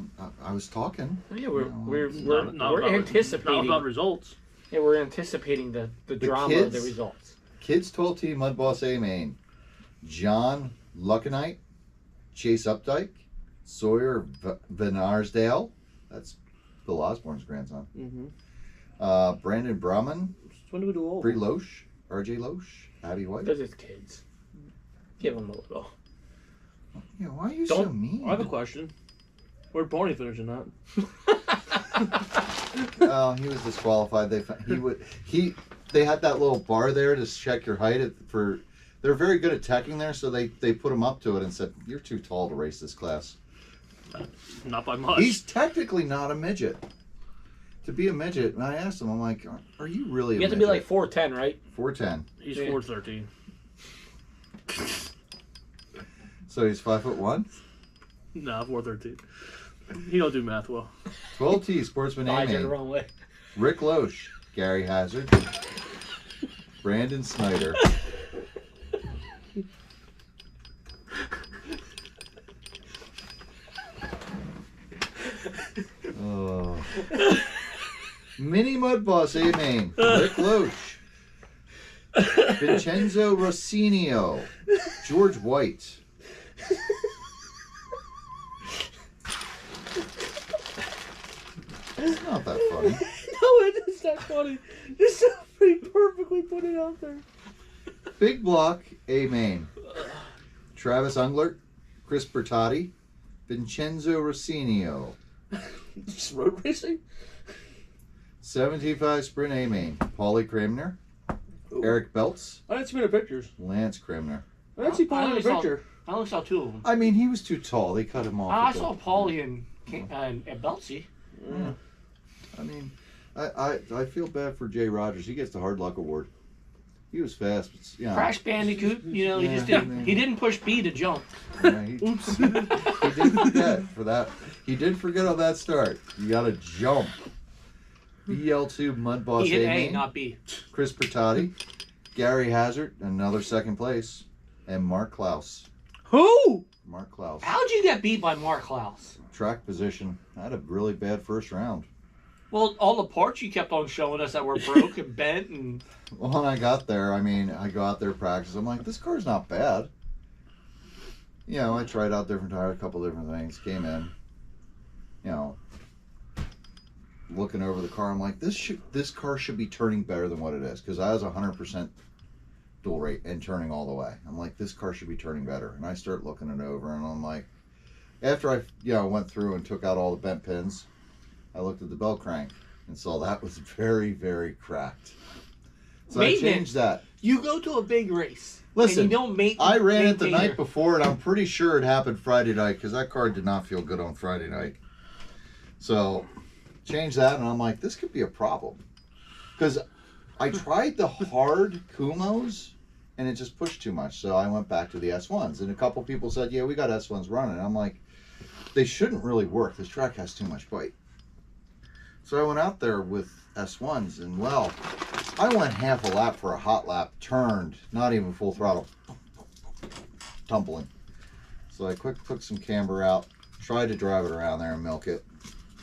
I was talking.
Yeah,
No,
we're
Not
we're
about-
anticipating.
Not about results.
Yeah, we're anticipating the drama of the
kids?
results.
Kids 12 team Mud Boss A main. John Luckenite, Chase Updike, Sawyer Venarsdale. That's Bill Osborne's grandson.
Mm-hmm.
Brandon Brahman,
When do we do all?
Bree Loesch, RJ Loesch, Abby White.
Because it's kids. Give them a little.
Yeah, why are you so
Don't-
mean?
I have a question. Where'd Barney finish in that?
Oh, he was disqualified. They had that little bar there to check your height they're very good at teching there, so they put him up to it and said, "You're too tall to race this class."
Not by much.
He's technically not a midget. To be a midget, and I asked him, I'm like, "Are you really a
You have to
midget?"
be like 4'10", right?
4'10".
He's
Yeah.
4'13".
So he's 5'1".
Nah, 4'13". He don't do math well.
12T Sportsman
Eyes are the
A-Main.
wrong way.
Rick Loesch, Gary Hazard, Brandon Snyder. Oh. Mini Mud Boss A-Main, Rick Loesch, Vincenzo Rossinio, George White. It's not that funny.
No, it is not funny. It's so pretty perfectly put it out there.
Big Block A-Main, Travis Unglert, Chris Bertotti, Vincenzo Rossinio.
Just road racing?
75 Sprint A-Main, Paulie Kramner, Eric Belts,
I didn't see many pictures.
Lance Kramner.
I didn't see
I
Paul in
only
the
saw-
picture.
I only saw 2 of them.
I mean, he was too tall. They cut him off.
I
at the-
saw Paulie and Beltsy.
Yeah. I mean, I feel bad for Jay Rogers. He gets the Hard Luck Award. He was fast, but
Crash Bandicoot, he just
Yeah,
didn't. He didn't push B to jump.
He
Oops.
did forget for that. He did forget on that start. You got to jump. BL2 Mud Boss
He hit A,
A-Main,
not B.
Chris Bertotti, Gary Hazard, another second place, and Mark Klaus.
Who?
Mark Klaus.
How'd you get beat by Mark Klaus?
Track position. I had a really bad first round.
Well, all the parts you kept on showing us that were broke and bent and
Well, when I got there, I go out there practice. I'm like, this car's not bad. I tried out different tires, a couple different things. Came in, looking over the car. I'm like, this car should be turning better than what it is, because I was 100% dual rate and turning all the way. I'm like, this car should be turning better. And I start looking it over, and I'm like, after I went through and took out all the bent pins, I looked at the bell crank and saw that was very, very cracked. So I
Maintenance.
changed that.
you go to a big race.
Listen,
and you don't make.
I ran it the
maintain
night
your-
before, and I'm pretty sure it happened Friday night because that car did not feel good on Friday night. So, change that, and I'm like, this could be a problem. Because I tried the hard Kumos, and it just pushed too much. So I went back to the S1s, and a couple people said, yeah, we got S1s running. I'm like, they shouldn't really work. This track has too much bite. So I went out there with S1s, and well, I went half a lap for a hot lap, turned, not even full throttle, tumbling. So I took some camber out, tried to drive it around there and milk it.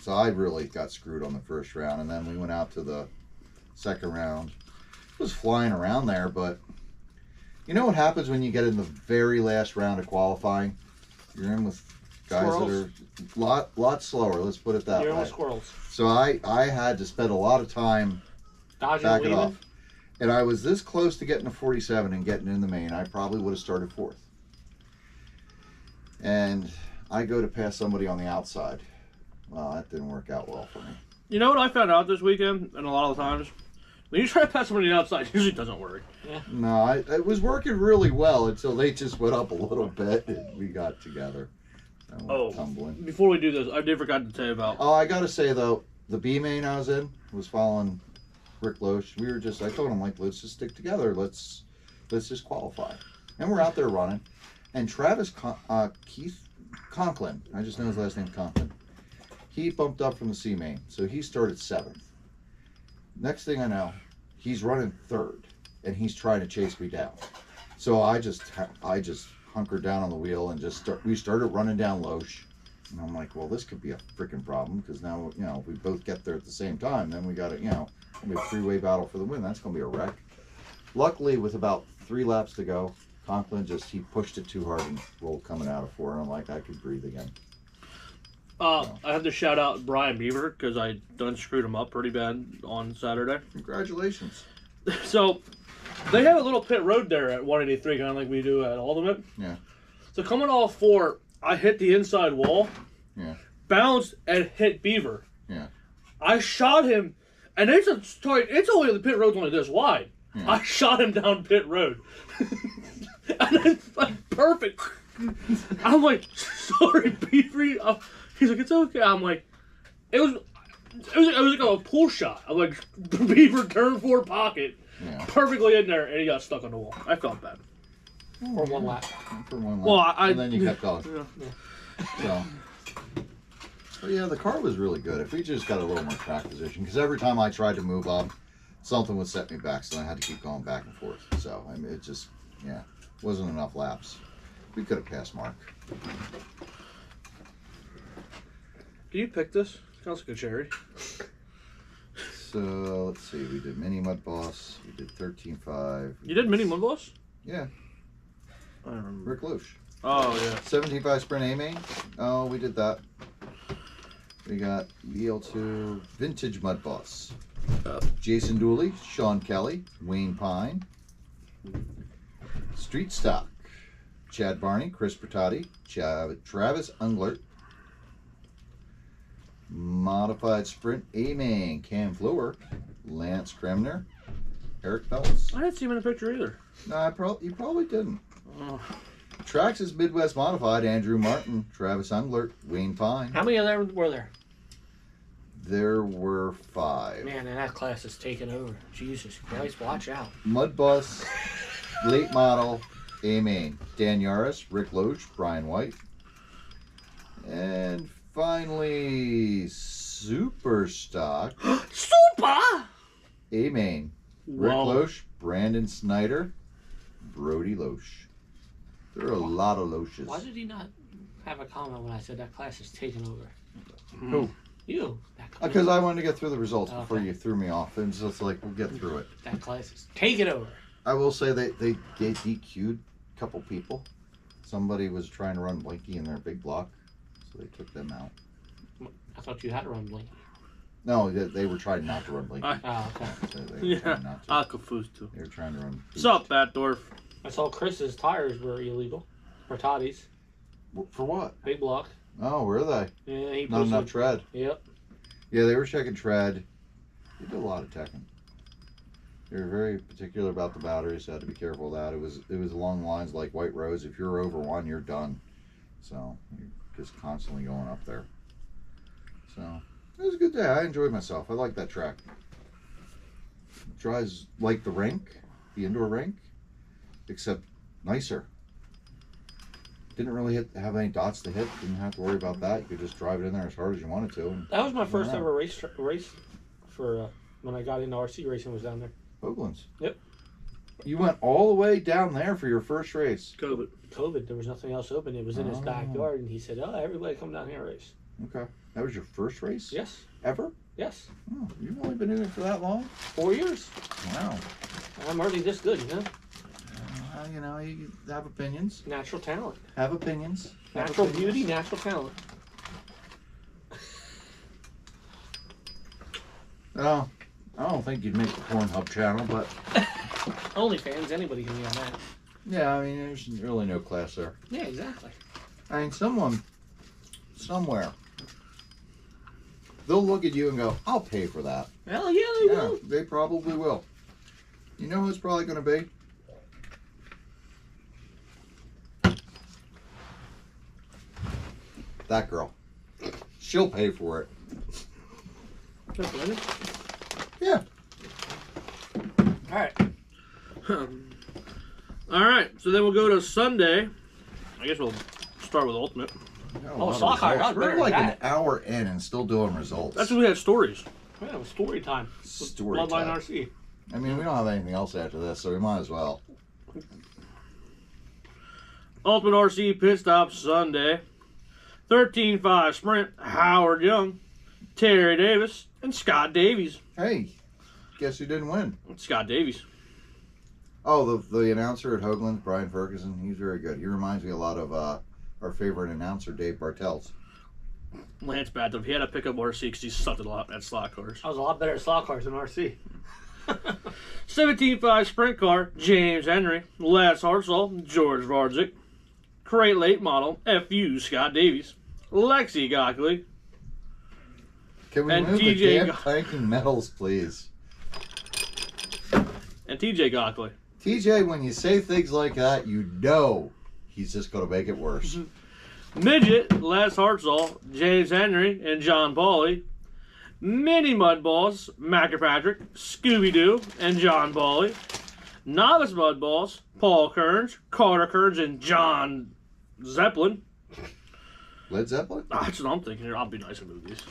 So I really got screwed on the first round, and then we went out to the second round. It was flying around there, but you know what happens when you get in the very last round of qualifying? You're in with guys
Squirrels.
that are lot slower. Let's put it that
You're in
way.
with squirrels.
So I had to spend a lot of time
Dodging,
backing
weaving.
off, and I was this close to getting a 47 and getting in the main. I probably would have started fourth. And I go to pass somebody on the outside. Well, that didn't work out well for me.
You know what I found out this weekend, and a lot of the times, when you try to pass somebody outside, it usually doesn't work.
No, it was working really well until they just went up a little bit and we got together. And went tumbling.
Before we do this, I did forgot to tell you about.
Oh, I got to say though, the B main I was in was following Rick Loesch. We were just, I told him like, let's just stick together. Let's just qualify. And we're out there running. And Travis Keith Conklin, I just know his last name Conklin. He bumped up from the C main, so he started 7th. Next thing I know, he's running 3rd, and he's trying to chase me down. So I just hunkered down on the wheel and we started running down Loesch. And I'm like, well, this could be a freaking problem because now, you know, if we both get there at the same time, then we got to, you know, it'll be a 3-way battle for the win. That's going to be a wreck. Luckily, with about 3 laps to go, Conklin he pushed it too hard and rolled coming out of 4. And I'm like, I could breathe again.
I have to shout out Brian Beaver because I done screwed him up pretty bad on Saturday.
Congratulations.
So they have a little pit road there at 183, kind of like we do at Ultimate.
Yeah.
So coming off 4, I hit the inside wall.
Yeah.
Bounced and hit Beaver.
Yeah.
I shot him, and it's only the pit road's only this wide.
Yeah.
I shot him down pit road, and it's like perfect. I'm like, sorry, Beaver. He's like, it's okay. I'm like, it was like a pull shot. I'm like, Beaver turn 4 pocket, perfectly in there, and he got stuck on the wall. I felt bad.
For 1 lap.
For 1 lap.
Well,
and then you kept going.
Yeah.
So, yeah, the car was really good. If we just got a little more track position, because every time I tried to move up, something would set me back, so I had to keep going back and forth. So, I mean, it just, wasn't enough laps. We could have passed Mark.
Can you pick this? Sounds like a cherry.
So, let's see. We did Mini Mud Boss. We did 13.5.
You did Mini Mud Boss?
Yeah.
I don't remember.
Rick Loesch.
Oh, yeah.
17.5 Sprint A-Main. Oh, we did that. We got VL2 Vintage Mud Boss. Jason Dooley, Sean Kelly, Wayne Pine. Street Stock. Chad Barney, Chris Bertotti, Travis Unglert. Modified Sprint A-Main, Cam Fluer, Lance Kremner, Eric Pellis.
I didn't see him in the picture either.
No, you probably didn't.
Oh.
Traxxas Midwest Modified, Andrew Martin, Travis Unglert, Wayne Pine.
How many of them were there?
There were 5.
Man, and that class is taking over. Jesus Christ, watch out.
Mud Bus, Late Model, A-Main, Dan Yaris, Rick Loesch, Brian White. And finally, Super Stock,
Super!
A-Main, Rick
Whoa.
Loesch, Brandon Snyder, Brody Loesch. There are a lot of Loesch's.
Why did he not have a comment when I said that class is taking over?
Who?
You.
Because I wanted to get through the results before
Okay.
you threw me off. And so it's like, we'll get through it.
That class is taking over.
I will say they DQ'd a couple people. Somebody was trying to run Blinky in their big block, so they took them out.
I thought you had to run Blink.
No, they were trying not to run Blinky.
Oh, okay.
So they were
Yeah,
trying not to.
I'm confused too.
They were trying to run.
What's up, Batdorf?
I saw Chris's tires were illegal. Bertotti's.
For what?
Big block.
Oh, were they?
Yeah, he
Not enough tread.
Yep.
Yeah, they were checking tread. They did a lot of checking. They were very particular about the batteries, so I had to be careful of that. It was along lines like White Rose. If you're over 1, you're done. So you're just constantly going up there. So it was a good day. I enjoyed myself. I like that track. It drives like the rink, the indoor rink, except nicer. Didn't really have any dots to hit. Didn't have to worry about that. You could just drive it in there as hard as you wanted to. And
That was my
go
first
around.
ever race for when I got into RC racing was down there.
Hoagland's.
Yep.
You went all the way down there for your first race.
COVID, there was nothing else open. It was in his
Oh.
backyard, and he said, "Oh, everybody come down here and race."
Okay. That was your first race?
Yes,
Ever?
yes.
Oh, you've only been in it for that long?
4 years.
Wow.
I'm already this good, you know.
Well, you know, you have opinions.
Natural talent,
Have opinions. Have
natural
opinions.
beauty, natural talent.
Oh, I don't think you'd make the Pornhub channel, but
OnlyFans, anybody can be on that.
yeah, I mean, there's really no class there.
Yeah, exactly.
I mean, someone, somewhere, they'll look at you and go, I'll pay for that.
Hell yeah, they
Yeah,
will.
they probably will. You know who it's probably going to be? That girl. She'll pay for it.
Just a minute.
Yeah.
All right.
All right, so then we'll go to Sunday. I guess we'll start with Ultimate.
Oh, sock hire, I was
We're
better
like
than
an
that.
hour in and still doing results.
That's when we had stories.
Yeah, it was story time.
Story
Bloodline
time.
RC.
I mean, we don't have anything else after this, so we might as well.
Ultimate RC Pit Stop Sunday. 13.5 Sprint. Howard Young, Terry Davis, and Scott Davies.
Hey, guess who didn't win?
Scott Davies.
Oh, the announcer at Hoagland, Brian Ferguson. He's very good. He reminds me a lot of our favorite announcer, Dave Bartels.
Lance Batham. He had to pick up RC because he sucked a lot at slot cars.
I was a lot better at slot cars than RC.
17.5 Sprint Car. James Henry, Les Hartzell, George Varzik. Crate Late Model. FU Scott Davies. Lexi Gockley.
Can we
And
move
TJ
the damn
Go-
clanking metals, please?
And TJ Gockley.
TJ, when you say things like that, you know he's just going to make it worse.
Midget, Les Hartzell, James Henry, and John Pauly. Mini Mudballs, Macker Patrick, Scooby Doo, and John Pauly. Novice Mudballs, Paul Kearns, Carter Kearns, and John Zeppelin.
Led Zeppelin?
That's what I'm thinking here. I'll be nice in movies.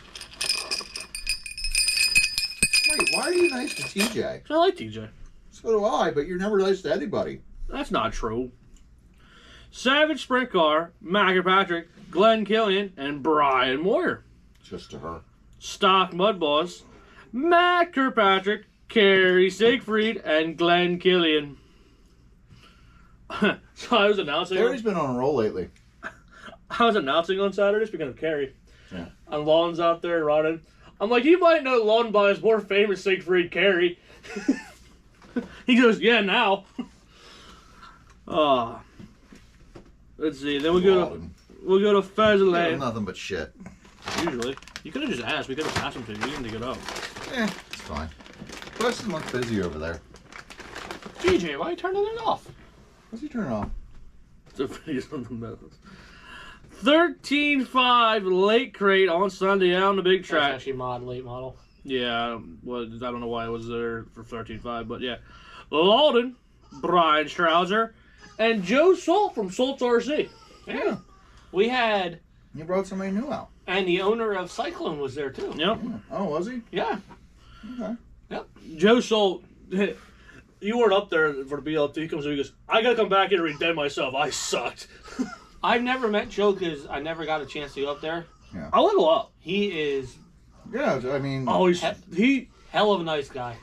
Wait, why are you nice to TJ?
I like TJ.
So do I, but you're never nice to anybody.
That's not true. Savage Sprint Car, Macker Patrick, Glenn Killian, and Brian Moyer.
Just to her.
Stock Mudballs, Matt Kirkpatrick, Kerry Siegfried, and Glenn Killian. So I was announcing.
Terry's been on a roll lately.
I was announcing on Saturday speaking of Kerry.
Yeah.
And Lon's out there running. I'm like, you might know Lon by his more famous Siegfried Kerry. He goes, yeah, now. Let's see. Then we'll go to
Yeah,
Fezziland.
nothing but shit.
Usually, you could have just asked. We could have asked him to. You didn't dig it up.
It's fine. Weston looks busy over there.
TJ, why are you turning it off?
What's he turning off?
The videos on the metals. 13.5 late crate on Sunday out on the big
That's
track.
actually late model.
Yeah, well, I don't know why it was there for 13.5, but yeah. Lawton, Brian Strouser, and Joe Salt from Salt's RC.
Yeah. We had,
He brought somebody new out.
and the owner of Cyclone was there too.
Yep.
Oh, was he?
Yeah.
Okay.
Joe Salt, you weren't up there for the BLT. He comes in, he goes, I gotta come back here to redeem myself. I sucked.
I've never met Joe because I never got a chance to go up there.
I level up.
He is
Yeah, I mean,
Oh, he
hell of a nice guy.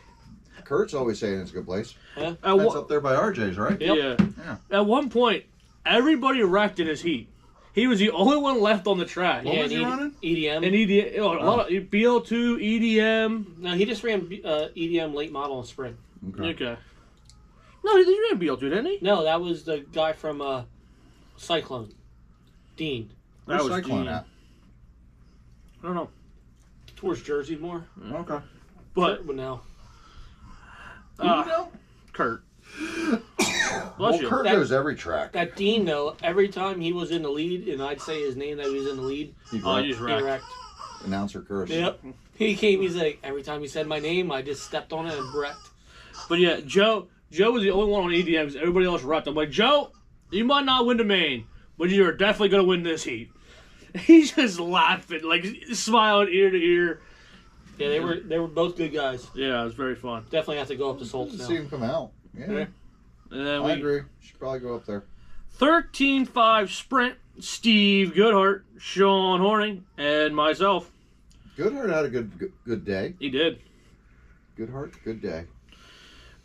Kurt's always saying it's a good place.
Yeah.
at
That's
one,
up there by RJ's, right?
Yep.
yeah. At one point, everybody wrecked in his heat. He was the only one left on the track.
What
Yeah,
was he running?
EDM.
And EDM, a lot of BL2, EDM.
No, he just ran EDM late model and sprint.
Okay.
Okay. No, he ran BL2, didn't he?
No, that was the guy from Cyclone, Dean.
Where's
That was
Cyclone
Dean.
at?
I don't know.
Towards Jersey more.
Okay.
But,
But now.
Who you know?
Kurt.
Well,
Bless you.
Kurt
That-
knows every track.
That Dean, though, every time he was in the lead, and I'd say his name that he was in the lead,
He
Oh,
wrecked.
you just
he
wrecked.
wrecked.
Announcer curse.
Yep. He came, he's like, every time he said my name, I just stepped on it and wrecked.
But yeah, Joe was the only one on EDM because everybody else wrecked. I'm like, Joe, you might not win the main, but you're definitely going to win this heat. He's just laughing, like smiling ear to ear.
Yeah, they were both good guys.
Yeah, it was very fun.
Definitely have to go up to Salts
Good to
now.
see him come out. Yeah.
Yeah. And then
I agree. Should probably go up there.
13.5 sprint, Steve Goodhart, Sean Horning, and myself.
Goodhart had a good day.
He did.
Goodhart, good day.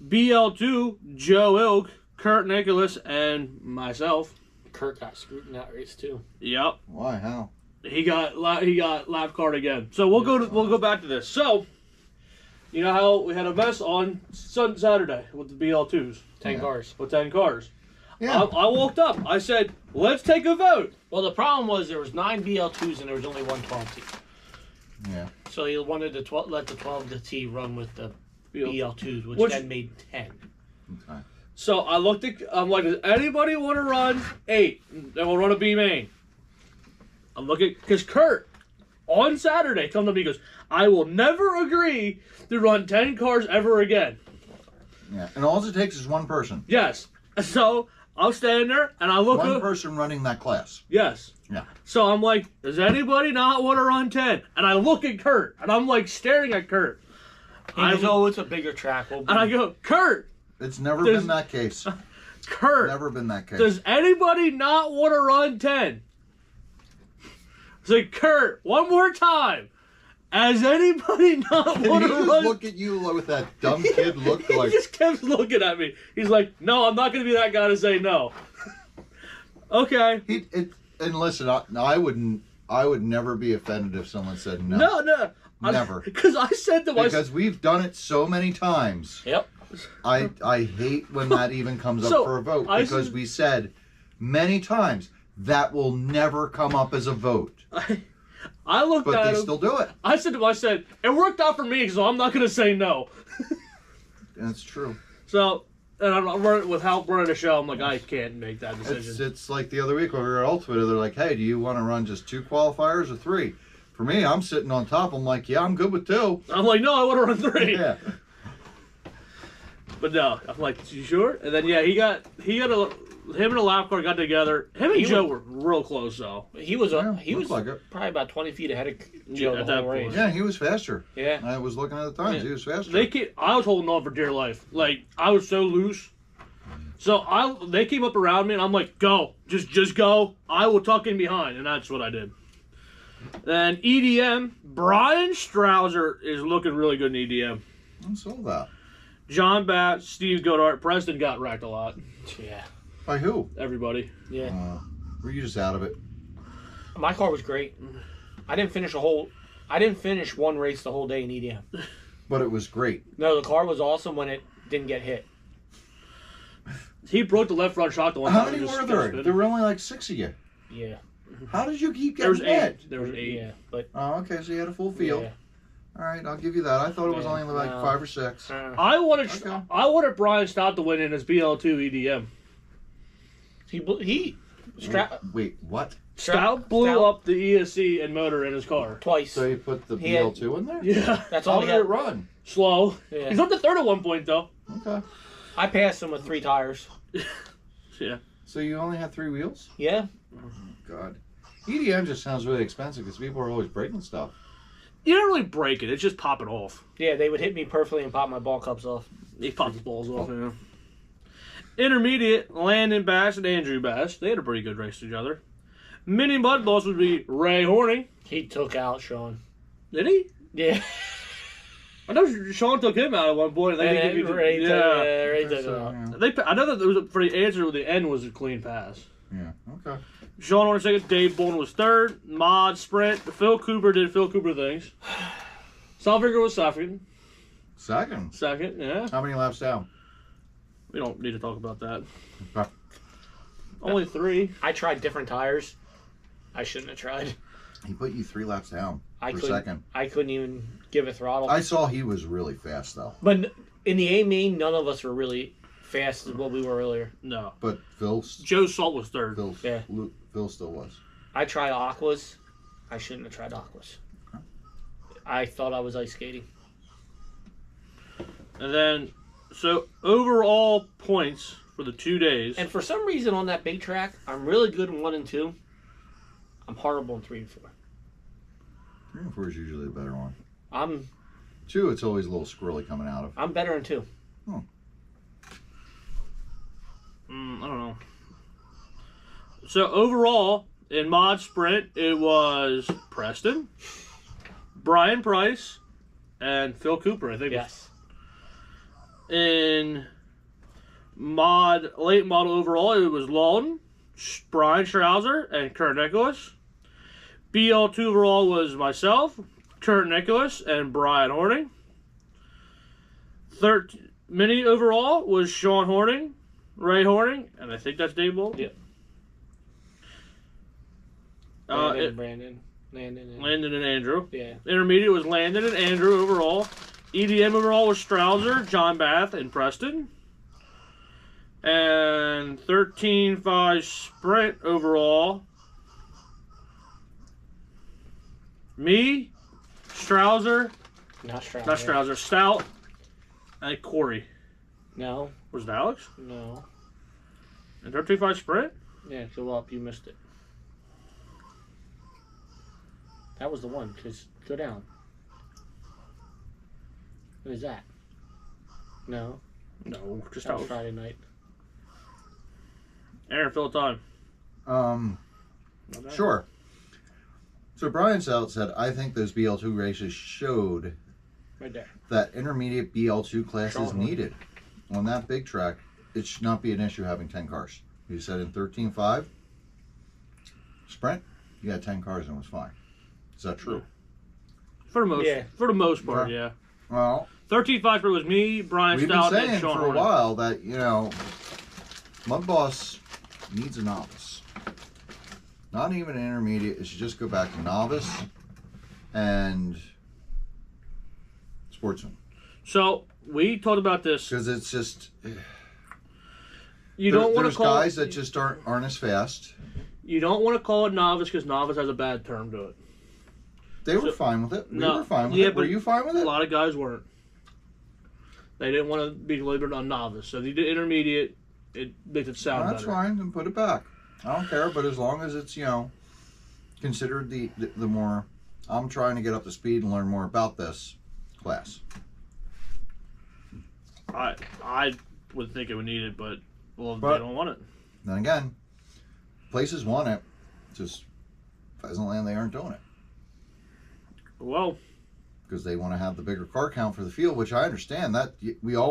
BL2, Joe Ilg, Kurt Nicholas, and myself.
Kurt got screwed in that race too.
Yep.
Why? How?
He got lap card again. So we'll go back to this. So, you know how we had a mess on Saturday with the BL2s
10
Yeah.
cars.
with 10 cars.
Yeah.
I walked up. I said, "Let's take a vote."
Well, the problem was there was 9 BL2s and there was only one 12T.
Yeah.
So he wanted to let the 12T run with the BL2s, which
Which-
then made 10.
Okay.
So I looked at. I'm like, "Does anybody want to run 8? Then we'll run a B main." I'm looking because Kurt on Saturday comes up and he goes, "I will never agree to run 10 cars ever again."
Yeah. And all it takes is one person.
Yes. So I'm standing there and I look
One
up.
person running that class.
Yes.
Yeah.
So I'm like, "Does anybody not want to run 10?" And I look at Kurt and I'm like staring at Kurt.
He goes, "Oh, it's a bigger track." We'll
And I go, "Kurt,
It's never
There's-
been that case.
Kurt,
Never been that case.
does anybody not want to run 10?" It's like, "Kurt, one more time. Has anybody not
And
want
he
to
just
run?"
look at you with that dumb kid look
He
like,
just kept looking at me. He's like, "No, I'm not going to be that guy to say no." Okay.
and listen, I would never be offended if someone said no.
No.
Never.
Because I said to myself,
Because we've done it so many times.
Yep.
I hate when that even comes up
So,
for a vote
I
because
said-
we said many times that will never come up as a vote.
I looked
But
at
they
him.
still do it.
I said to him, I said, "It worked out for me, so I'm not going to say no."
That's true.
So, and I'm running without running a show. I'm like, I can't make that decision.
It's like the other week when we were at Ultimate, they're like, "Hey, do you want to run just 2 qualifiers or 3?" For me, I'm sitting on top. I'm like, "Yeah, I'm good with 2."
I'm like, "No, I want to run 3."
Yeah.
But no, I'm like, "You sure?" And then yeah, him and the lap car got together. Him and
He
Joe
was-
were real close though.
He was
Yeah,
he was
looked like it.
probably about 20 feet ahead of
Yeah,
Joe
at
the
that
whole race.
point.
Yeah, he was faster.
Yeah.
I was looking at the times.
Yeah.
He was faster.
I was holding on for dear life. Like I was so loose. So they came up around me and I'm like, "Go, just go. I will tuck in behind," and that's what I did. Then EDM, Brian Strouser is looking really good in EDM.
I saw that.
John Batt, Steve Goddard, Preston got wrecked a lot.
Yeah.
By who?
Everybody.
Yeah.
Were you just out of it?
My car was great. I didn't finish one race the whole day in EDM.
But it was great.
No, the car was awesome when it didn't get hit.
He broke the left front shock the one
How
time.
many
and just
were there?
spin.
There were only like 6 of you.
Yeah.
How did you keep
There was
getting hit?
8. There was 8.
Yeah, but
Oh, okay, so you had a full field.
yeah.
All right, I'll give you that. I thought it was
Yeah,
only like
no.
5 or 6.
I wanted
Okay.
Brian Stott to win in his BL2 EDM.
He
Wait, what?
Stout blew up the ESC and motor in his car.
twice.
So you put the
He had-
BL2 in there?
Yeah.
That's
How
all he
did
had.
it run?
Slow.
Yeah.
He's up to third at one point though.
Okay.
I passed him with 3 tires.
Yeah.
So you only had 3 wheels?
Yeah.
God. EDM just sounds really expensive because people are always breaking stuff.
You don't really break it. It's just pop it off.
Yeah, they would hit me perfectly and pop my ball cups off.
He popped the balls off. Yeah. Intermediate, Landon Bass and Andrew Bass. They had a pretty good race together. Mini Mud Boss would be Ray Horning.
He took out Sean.
Did he?
Yeah.
I know Sean took him out at one point. And they didn't give you-
Ray took it
So,
out.
yeah.
I know that there was for the answer. The end was a clean pass.
Yeah, okay.
Sean on second. Dave Bolton was third. Mod sprint. Phil Cooper did Phil Cooper things. Salfinger was second.
Second.
Second, yeah.
How many laps down?
We don't need to talk about that.
Okay.
Only 3.
I tried different tires. I shouldn't have tried.
He put you 3 laps down
I
per
couldn't.
second.
I couldn't even give a throttle.
I saw he was really fast though.
But in the A main, none of us were really fast as what we were earlier.
No.
But Phil
Joe Salt was third.
Yeah.
Phil still was.
I tried aquas. I shouldn't have tried aquas. I thought I was ice skating.
And then, so overall points for the 2 days.
And for some reason on that big track, I'm really good in 1 and 2. I'm horrible in 3 and 4.
3 and 4 is usually the better one.
I'm
2, it's always a little squirrely coming out of.
better in 2.
I don't know. So overall, in mod sprint, it was Preston, Brian Price, and Phil Cooper, I think.
Yes.
In late model overall, it was Lawton, Brian Strouser, and Kurt Nicholas. BL2 overall was myself, Kurt Nicholas, and Brian Horning. Mini overall was Sean Horning, Ray Horning, and I think that's Dave Bolton.
Yep. Landon,
Landon and Andrew.
yeah.
Intermediate was Landon and Andrew overall. EDM overall was Strouser, John Bath, and Preston. And 13.5 sprint overall. Me, Strouser,
Not Strouser.
not Strouser, Stout, and Corey.
No,
Was it Alex?
no.
And 13.5 sprint?
Yeah, go up. You missed it. That was the one. Just go down. What is that? No,
No, just
that was
Alex.
Friday night.
Aaron, fill the time.
Not bad.
Sure. So Brian Stout said, I think those BL2 races showed
Right there.
that intermediate BL2 class is
Sure.
needed. On that big track, it should not be an issue having 10 cars. He said in 13.5 sprint, you had 10 cars and it was fine. Is that true?
For the most part,
Yeah.
yeah.
Well,
13.5 sprint was me, Brian
we've been
Stout, and
saying
Sean
for a
Horning.
while that, Mud Boss needs a novice. Not even an intermediate. It should just go back to novice and sportsman.
So we talked about this.
Because it's just
You don't want
there's
to call
guys that just aren't as fast.
You don't want to call it novice because novice has a bad term to it.
They were
So-
fine with it. We
No,
were fine with
yeah,
it. Were
but
you fine with
A
it?
lot of guys weren't. They didn't want to be labeled on novice, so if you did intermediate, it makes it sound
That's
better.
fine. Then put it back. I don't care. But as long as it's considered the more, I'm trying to get up to speed and learn more about this class.
I would think it would need it, but
But-
they don't want it.
Then again, places want it. Just Pheasant Land, they aren't doing it
Well,
because they want to have the bigger car count for the field, which I understand. That we all